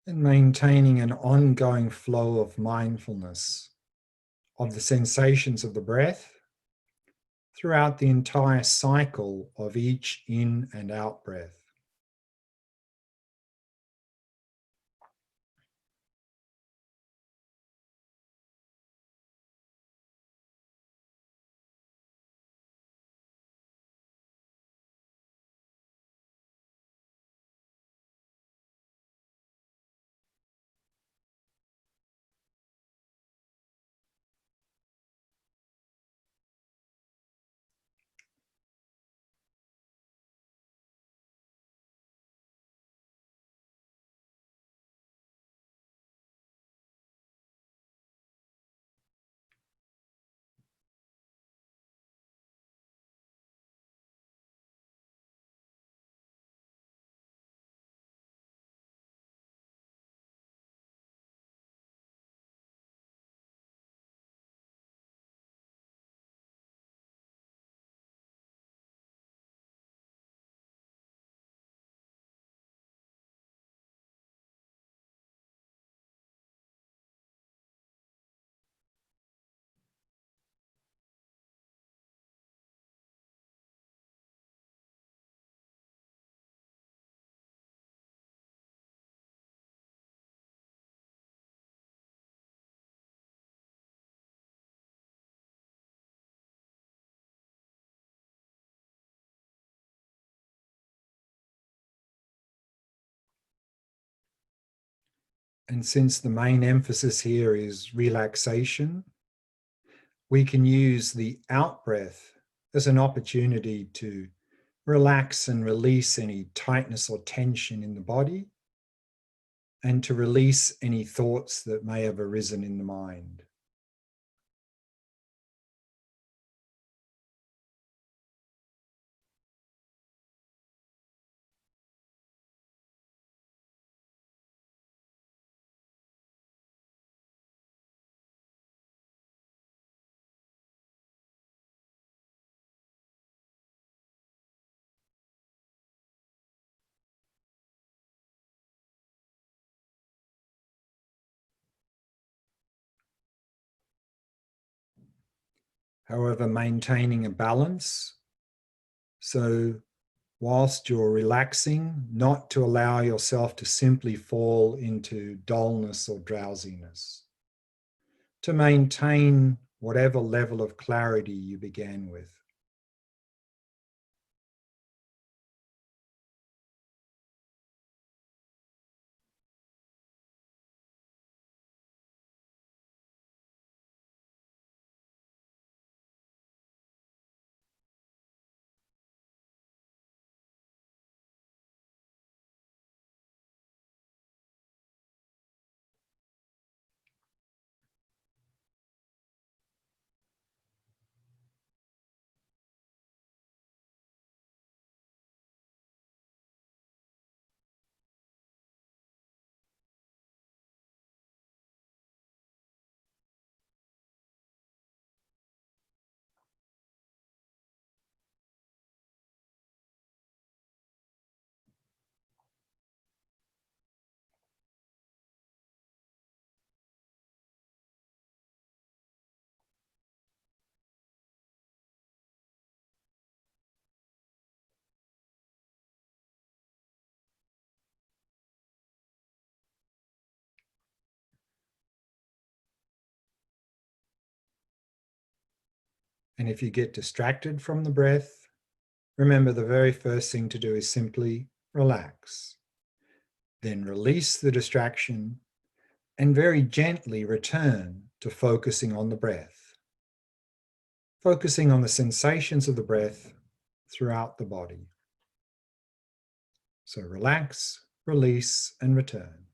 And maintaining an ongoing flow of mindfulness of the sensations of the breath throughout the entire cycle of each in and out breath. And since the main emphasis here is relaxation, we can use the out breath as an opportunity to relax and release any tightness or tension in the body, and to release any thoughts that may have arisen in the mind. However, maintaining a balance. So, whilst you're relaxing, not to allow yourself to simply fall into dullness or drowsiness, to maintain whatever level of clarity you began with. And if you get distracted from the breath, remember the very first thing to do is simply relax. Then release the distraction and very gently return to focusing on the breath, focusing on the sensations of the breath throughout the body. So relax, release, and return.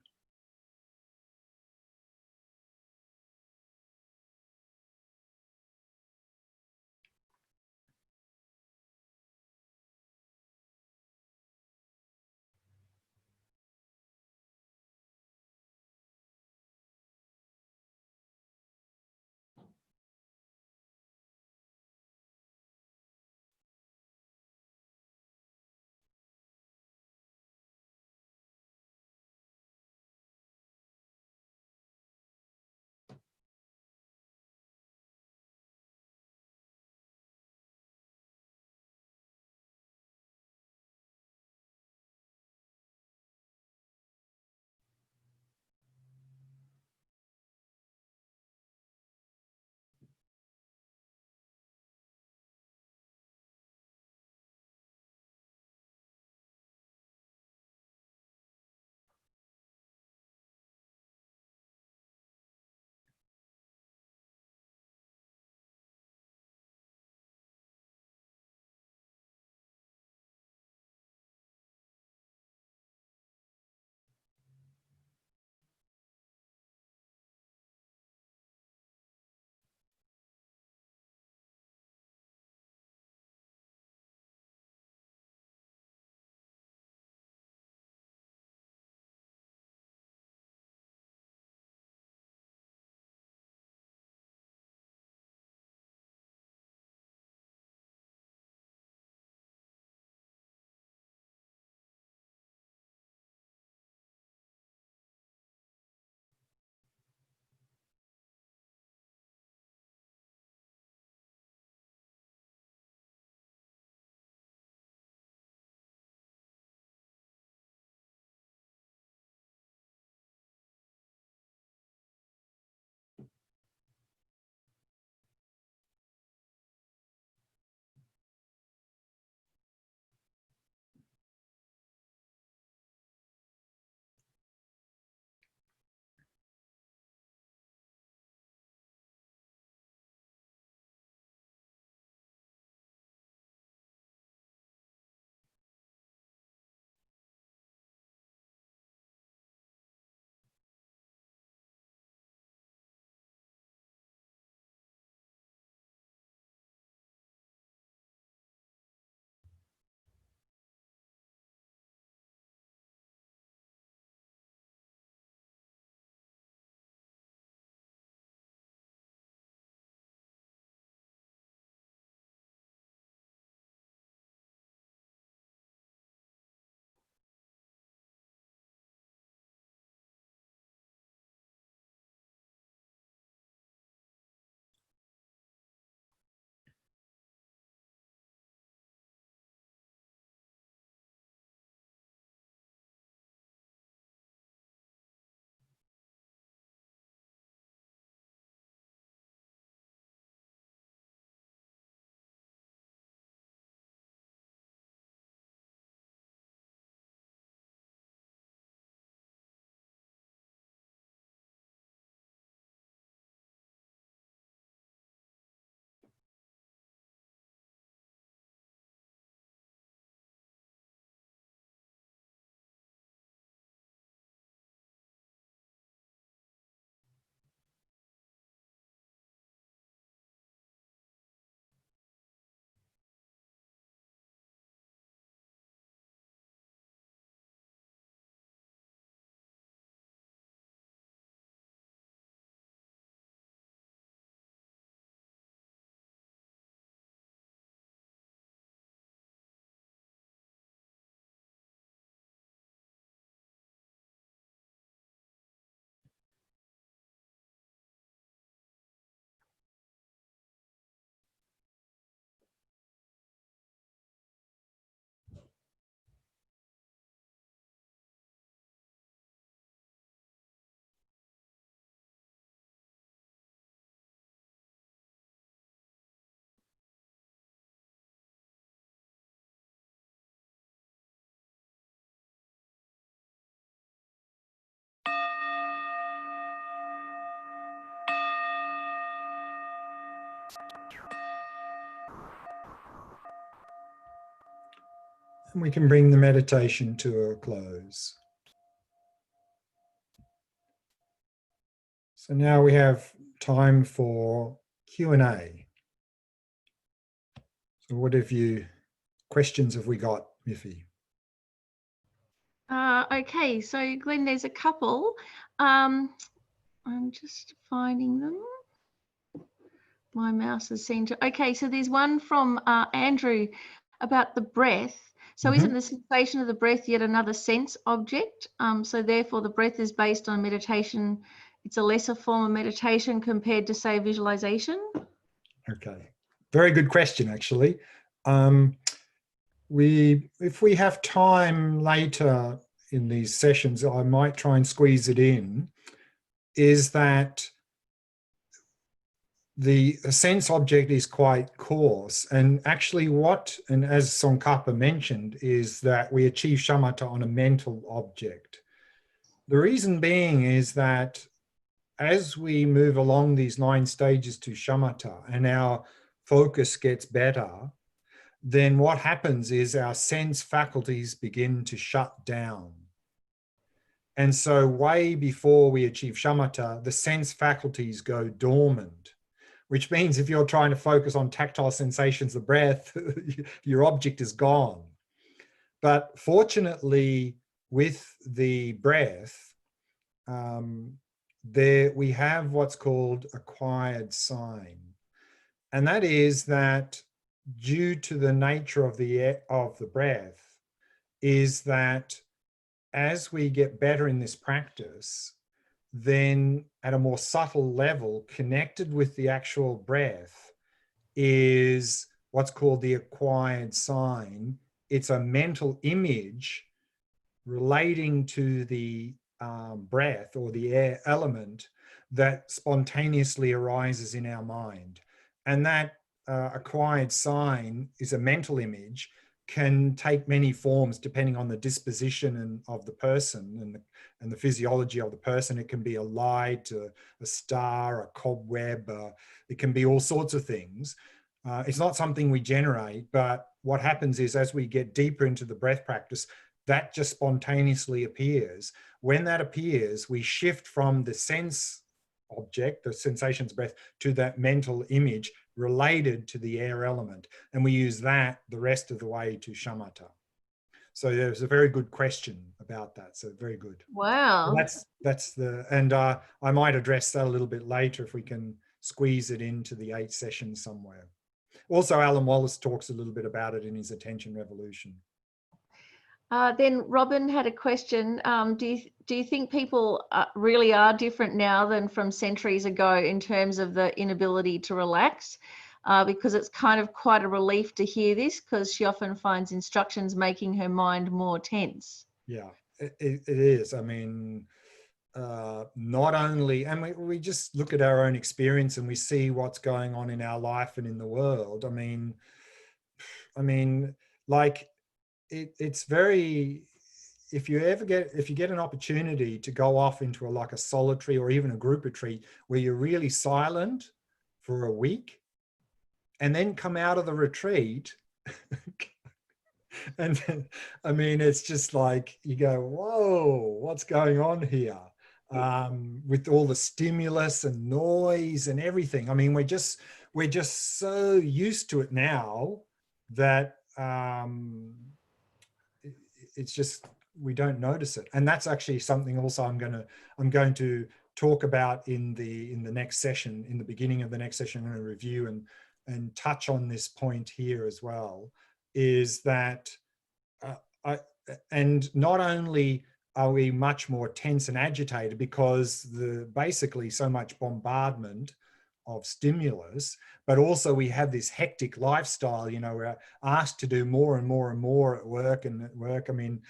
And we can bring the meditation to a close. So now we have time for Q&A. So what questions have we got, Miffy? Okay, so Glenn, there's a couple. I'm just finding them. My mouse has seemed to. Okay, so there's one from Andrew about the breath. So isn't the sensation of the breath yet another sense object? So therefore the breath is based on meditation. It's a lesser form of meditation compared to, say, visualization? Okay, very good question, actually. If we have time later in these sessions, I might try and squeeze it in, is that the sense object is quite coarse. And actually and as Tsongkhapa mentioned, is that we achieve shamatha on a mental object. The reason being is that as we move along these 9 stages to shamatha and our focus gets better, then what happens is our sense faculties begin to shut down. And so way before we achieve shamatha, the sense faculties go dormant, which means if you're trying to focus on tactile sensations, the breath, your object is gone. But fortunately, with the breath, we have what's called acquired sign. And that is that due to the nature of the breath, is that as we get better in this practice, then at a more subtle level, connected with the actual breath, is what's called the acquired sign. It's a mental image relating to the breath or the air element that spontaneously arises in our mind. And that acquired sign is a mental image, can take many forms depending on the disposition of the person and the physiology of the person. It can be a light, a star, a cobweb, it can be all sorts of things. It's not something we generate, but what happens is as we get deeper into the breath practice, that just spontaneously appears. When that appears, we shift from the sense object, the sensations breath, to that mental image related to the air element. And we use that the rest of the way to shamatha. So there's a very good question about that. So very good. Wow. And I might address that a little bit later if we can squeeze it into the 8 sessions somewhere. Also, Alan Wallace talks a little bit about it in his Attention Revolution. Then Robin had a question. Do you think people really are different now than from centuries ago in terms of the inability to relax? Because it's kind of quite a relief to hear this, because she often finds instructions making her mind more tense. Yeah, it is. I mean, not only, and we just look at our own experience and we see what's going on in our life and in the world. I mean, like it's very, if you get an opportunity to go off into like a solitary or even a group retreat where you're really silent for a week and then come out of the retreat and then, I mean, it's just like you go, whoa, what's going on here? With all the stimulus and noise and everything. I mean, we're just so used to it now that it's just, we don't notice it. And that's actually something also I'm going to talk about in the next session. In the beginning of the next session, I'm going to review and touch on this point here as well, is that and not only are we much more tense and agitated because basically so much bombardment of stimulus, but also we have this hectic lifestyle. You know, we're asked to do more and more and more at work. I mean,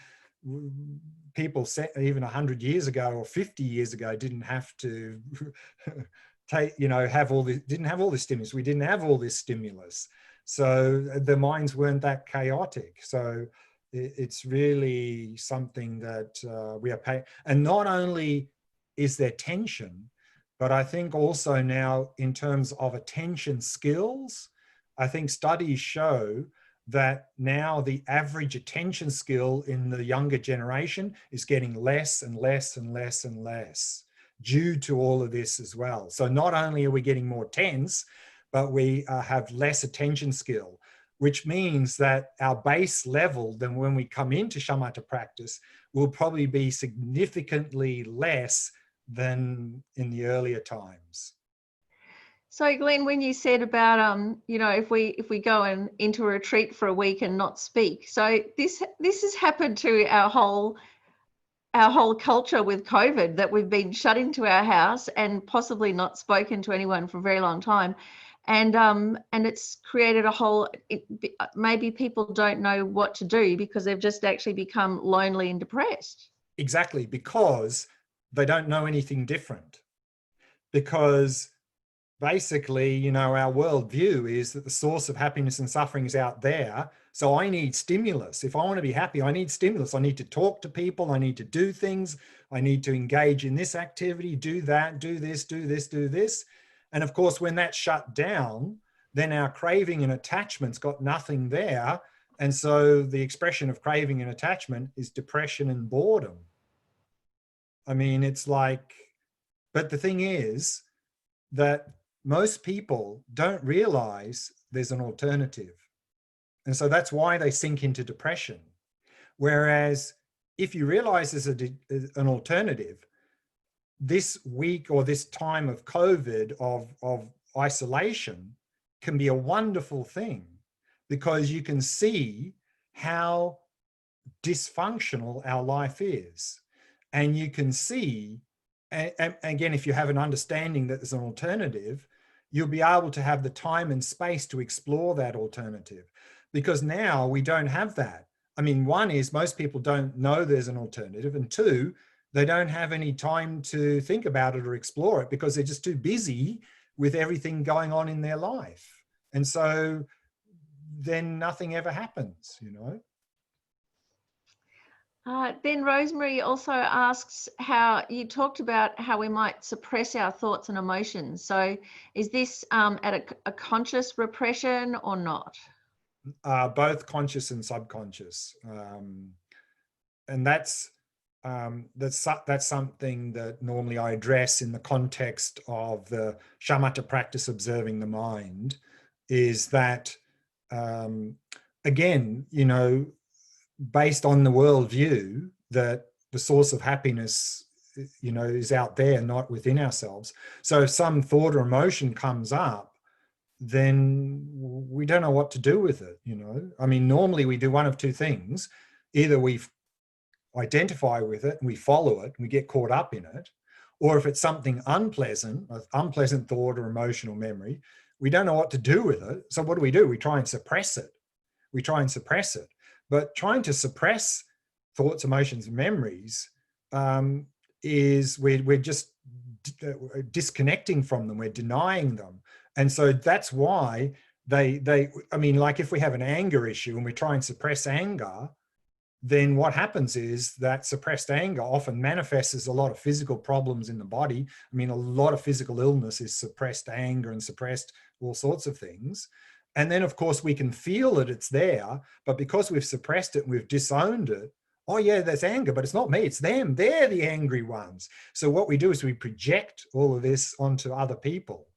people said even 100 years ago or 50 years ago didn't have to didn't have all this stimulus. We didn't have all this stimulus. So the minds weren't that chaotic. So it's really something that we are paying. And not only is there tension, but I think also now in terms of attention skills, I think studies show that now the average attention skill in the younger generation is getting less and less and less and less due to all of this as well. So not only are we getting more tense, but we have less attention skill, which means that our base level then when we come into shamatha practice will probably be significantly less than in the earlier times. So Glenn, when you said about you know, if we go into a retreat for a week and not speak, so this has happened to our whole culture with COVID, that we've been shut into our house and possibly not spoken to anyone for a very long time, and it's created a whole. Maybe people don't know what to do because they've just actually become lonely and depressed. Exactly, because they don't know anything different. Because basically, you know, our worldview is that the source of happiness and suffering is out there. So I need stimulus. If I want to be happy, I need stimulus. I need to talk to people. I need to do things. I need to engage in this activity, do that, do this, do this, do this. And of course, when that's shut down, then our craving and attachment's got nothing there. And so the expression of craving and attachment is depression and boredom. I mean, it's like, but the thing is that most people don't realize there's an alternative. And so that's why they sink into depression. Whereas if you realize there's an alternative, this week or this time of COVID, of isolation, can be a wonderful thing, because you can see how dysfunctional our life is. And you can see, and again, if you have an understanding that there's an alternative, you'll be able to have the time and space to explore that alternative. Because now we don't have that. I mean, one is most people don't know there's an alternative, and two, they don't have any time to think about it or explore it because they're just too busy with everything going on in their life. And so then nothing ever happens, you know. Then Rosemary also asks how you talked about how we might suppress our thoughts and emotions. So is this at a conscious repression or not? Both conscious and subconscious. And that's something that normally I address in the context of the shamatha practice, observing the mind, is that, again, you know, based on the worldview that the source of happiness, you know, is out there, not within ourselves. So if some thought or emotion comes up, then we don't know what to do with it, you know. I mean, normally we do one of two things. Either we identify with it and we follow it and we get caught up in it, or if it's something unpleasant, an unpleasant thought or emotional memory, we don't know what to do with it. So what do? We try and suppress it. We try and suppress it. But trying to suppress thoughts, emotions, and memories is we're just disconnecting from them. We're denying them. And so that's why I mean, like if we have an anger issue and we try and suppress anger, then what happens is that suppressed anger often manifests as a lot of physical problems in the body. I mean, a lot of physical illness is suppressed anger and suppressed all sorts of things. And then, of course, we can feel that it's there, but because we've suppressed it and we've disowned it, oh yeah, there's anger, but it's not me, it's them. They're the angry ones. So what we do is we project all of this onto other people.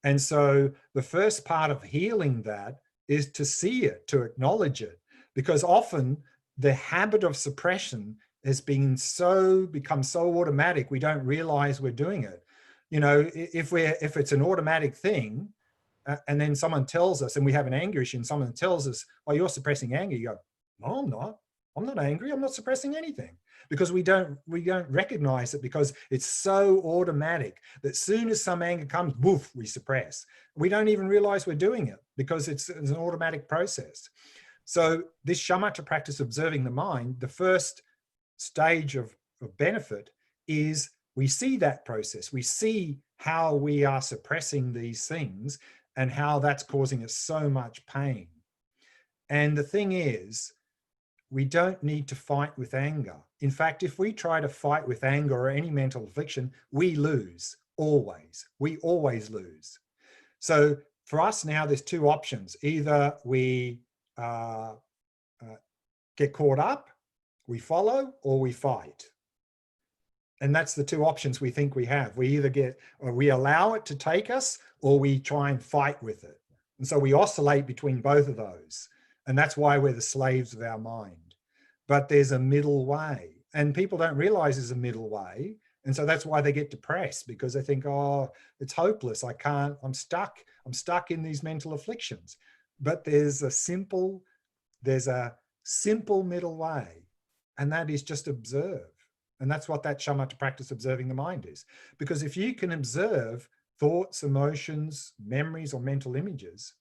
And so the first part of healing that is to see it, to acknowledge it, because often the habit of suppression has become so automatic, we don't realize we're doing it. You know, if it's an automatic thing, and then someone tells us, and we have an anger issue, and someone tells us, "Oh, you're suppressing anger." You go, "No, I'm not. I'm not angry. I'm not suppressing anything." Because we don't recognize it, because it's so automatic that soon as some anger comes, woof, we suppress. We don't even realize we're doing it because it's an automatic process. So this shamatha practice, observing the mind, the first stage of benefit is we see that process. We see how we are suppressing these things and how that's causing us so much pain. And the thing is, we don't need to fight with anger. In fact, if we try to fight with anger or any mental affliction, we lose, always. We always lose. So for us now, there's two options. Either we uh, get caught up, we follow, or we fight. And that's the two options we think we have. We either get, or we allow it to take us, or we try and fight with it. And so we oscillate between both of those. And that's why we're the slaves of our mind. But there's a middle way. And people don't realize there's a middle way. And so that's why they get depressed, because they think, oh, it's hopeless. I can't, I'm stuck in these mental afflictions. But there's a simple middle way. And that is just observe. And that's what that shamatha practice, observing the mind, is. Because if you can observe thoughts, emotions, memories, or mental images,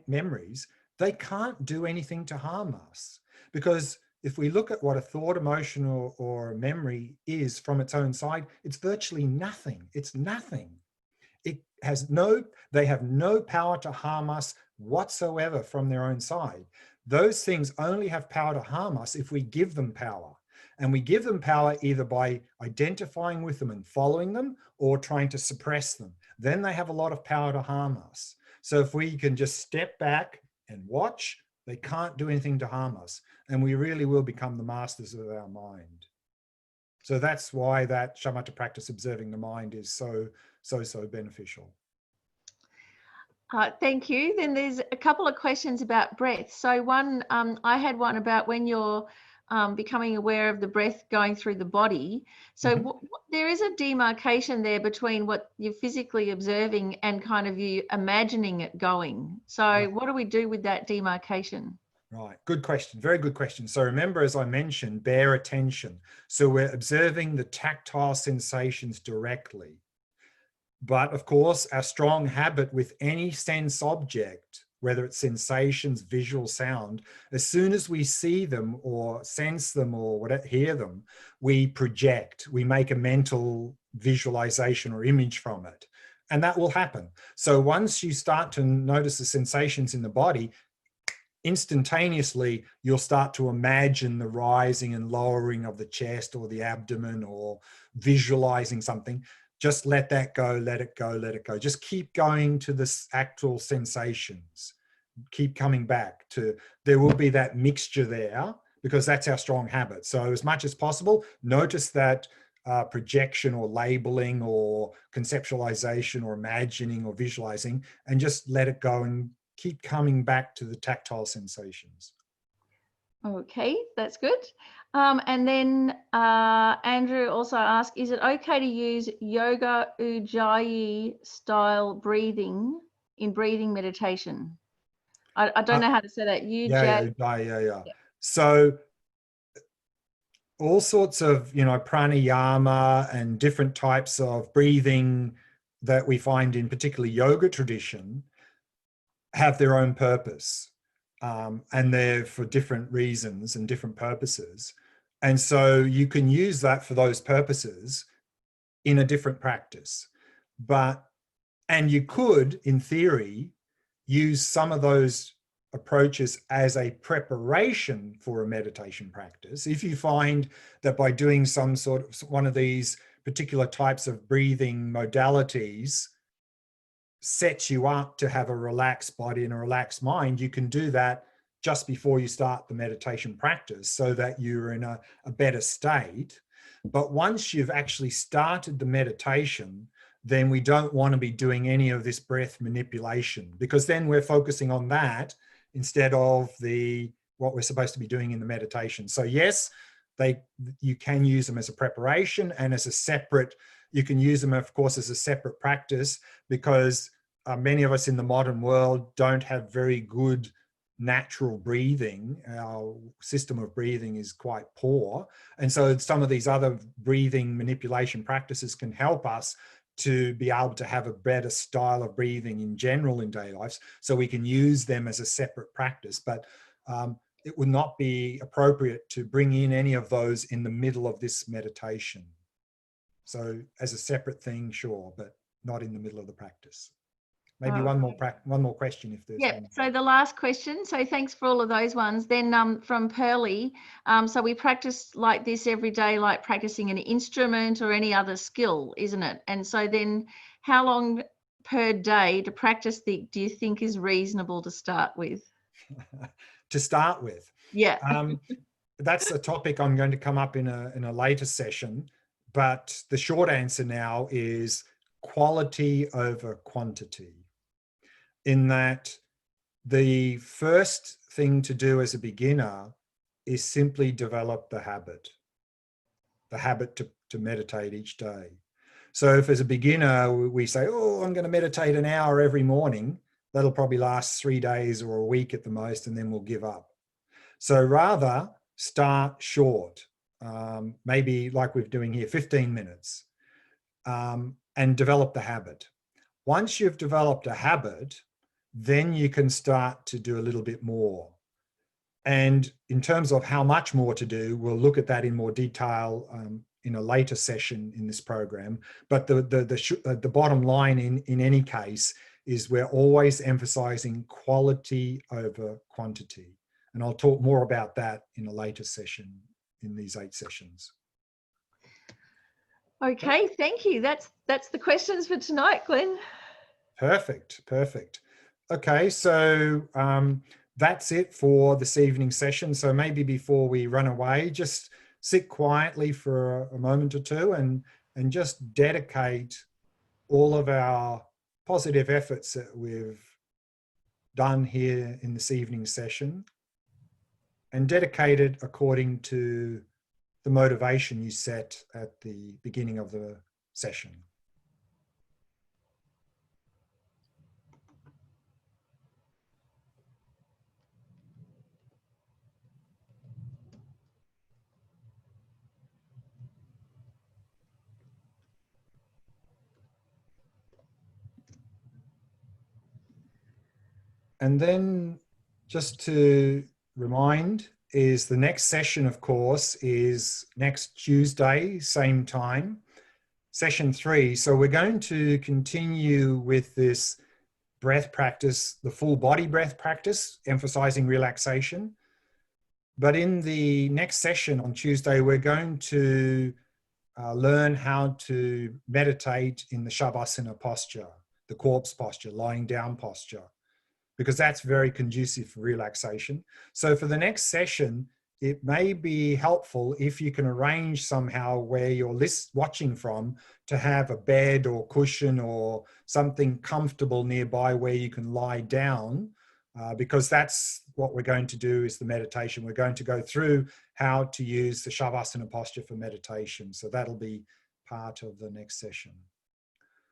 memories, they can't do anything to harm us. Because if we look at what a thought, emotion, or a memory is from its own side, it's virtually nothing. It's nothing. They have no power to harm us whatsoever from their own side. Those things only have power to harm us if we give them power. And we give them power either by identifying with them and following them, or trying to suppress them. Then they have a lot of power to harm us. So if we can just step back and watch, they can't do anything to harm us. And we really will become the masters of our mind. So that's why that shamatha practice, observing the mind, is so beneficial. Thank you. Then there's a couple of questions about breath. So one, I had one about when you're becoming aware of the breath going through the body. So there is a demarcation there between what you're physically observing and kind of you imagining it going. So right. What do we do with that demarcation? Right. Good question. Very good question. So remember, as I mentioned, bare attention. So we're observing the tactile sensations directly. But of course, our strong habit with any sense object, whether it's sensations, visual, sound, as soon as we see them or sense them or whatever, hear them, we project, we make a mental visualization or image from it. And that will happen. So once you start to notice the sensations in the body, instantaneously, you'll start to imagine the rising and lowering of the chest or the abdomen, or visualizing something. Just let that go, let it go, let it go. Just keep going to the actual sensations. Keep coming back to, there will be that mixture there, because that's our strong habit. So as much as possible, notice that projection or labeling or conceptualization or imagining or visualizing, and just let it go and keep coming back to the tactile sensations. Okay, that's good. And then Andrew also asked, is it okay to use yoga ujjayi style breathing in breathing meditation? I don't know how to say that. Yeah. So all sorts of, pranayama and different types of breathing that we find in particularly yoga tradition have their own purpose. And they're for different reasons and different purposes. And so you can use that for those purposes in a different practice. And you could, in theory, use some of those approaches as a preparation for a meditation practice. If you find that by doing some sort of one of these particular types of breathing modalities sets you up to have a relaxed body and a relaxed mind, you can do that just before you start the meditation practice so that you're in a better state. But once you've actually started the meditation, then we don't want to be doing any of this breath manipulation, because then we're focusing on that instead of what we're supposed to be doing in the meditation. So yes, you can use them as a preparation and as a separate, you can use them, of course, as a separate practice, because many of us in the modern world don't have very good natural breathing. Our system of breathing is quite poor. And so some of these other breathing manipulation practices can help us to be able to have a better style of breathing in general in daily lives. So we can use them as a separate practice. But it would not be appropriate to bring in any of those in the middle of this meditation. So as a separate thing, sure, but not in the middle of the practice. Maybe one more question if there's one. So the last question, so thanks for all of those ones. Then from Pearlie, so we practice like this every day, like practicing an instrument or any other skill, isn't it? And so then how long per day to practice do you think is reasonable to start with? To start with. Yeah. That's a topic I'm going to come up in a later session, but the short answer now is quality over quantity, in that the first thing to do as a beginner is simply develop the habit to meditate each day. So if as a beginner we say, oh, I'm going to meditate an hour every morning, that'll probably last 3 days or a week at the most, and then we'll give up. So rather start short, maybe like we're doing here, 15 minutes, and develop the habit. Once you've developed a habit, then you can start to do a little bit more. And in terms of how much more to do, we'll look at that in more detail in a later session in this program. But the bottom line in any case is we're always emphasizing quality over quantity. And I'll talk more about that in a later session in these 8 sessions. Okay, thank you. That's the questions for tonight, Glenn. Perfect. Okay, so that's it for this evening session. So maybe before we run away, just sit quietly for a moment or two and just dedicate all of our positive efforts that we've done here in this evening session, and dedicate it according to the motivation you set at the beginning of the session. And then just to remind, is the next session, of course, is next Tuesday, same time, session 3. So we're going to continue with this breath practice, the full body breath practice, emphasizing relaxation. But in the next session on Tuesday, we're going to learn how to meditate in the Shavasana posture, the corpse posture, lying down posture, because that's very conducive for relaxation. So for the next session, it may be helpful if you can arrange somehow where you're watching from to have a bed or cushion or something comfortable nearby where you can lie down, because that's what we're going to do is the meditation. We're going to go through how to use the Shavasana posture for meditation. So that'll be part of the next session.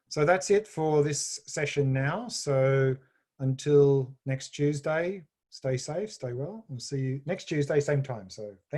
So that's it for this session now. So until next Tuesday, stay safe, stay well. We'll see you next Tuesday, same time. So thank you.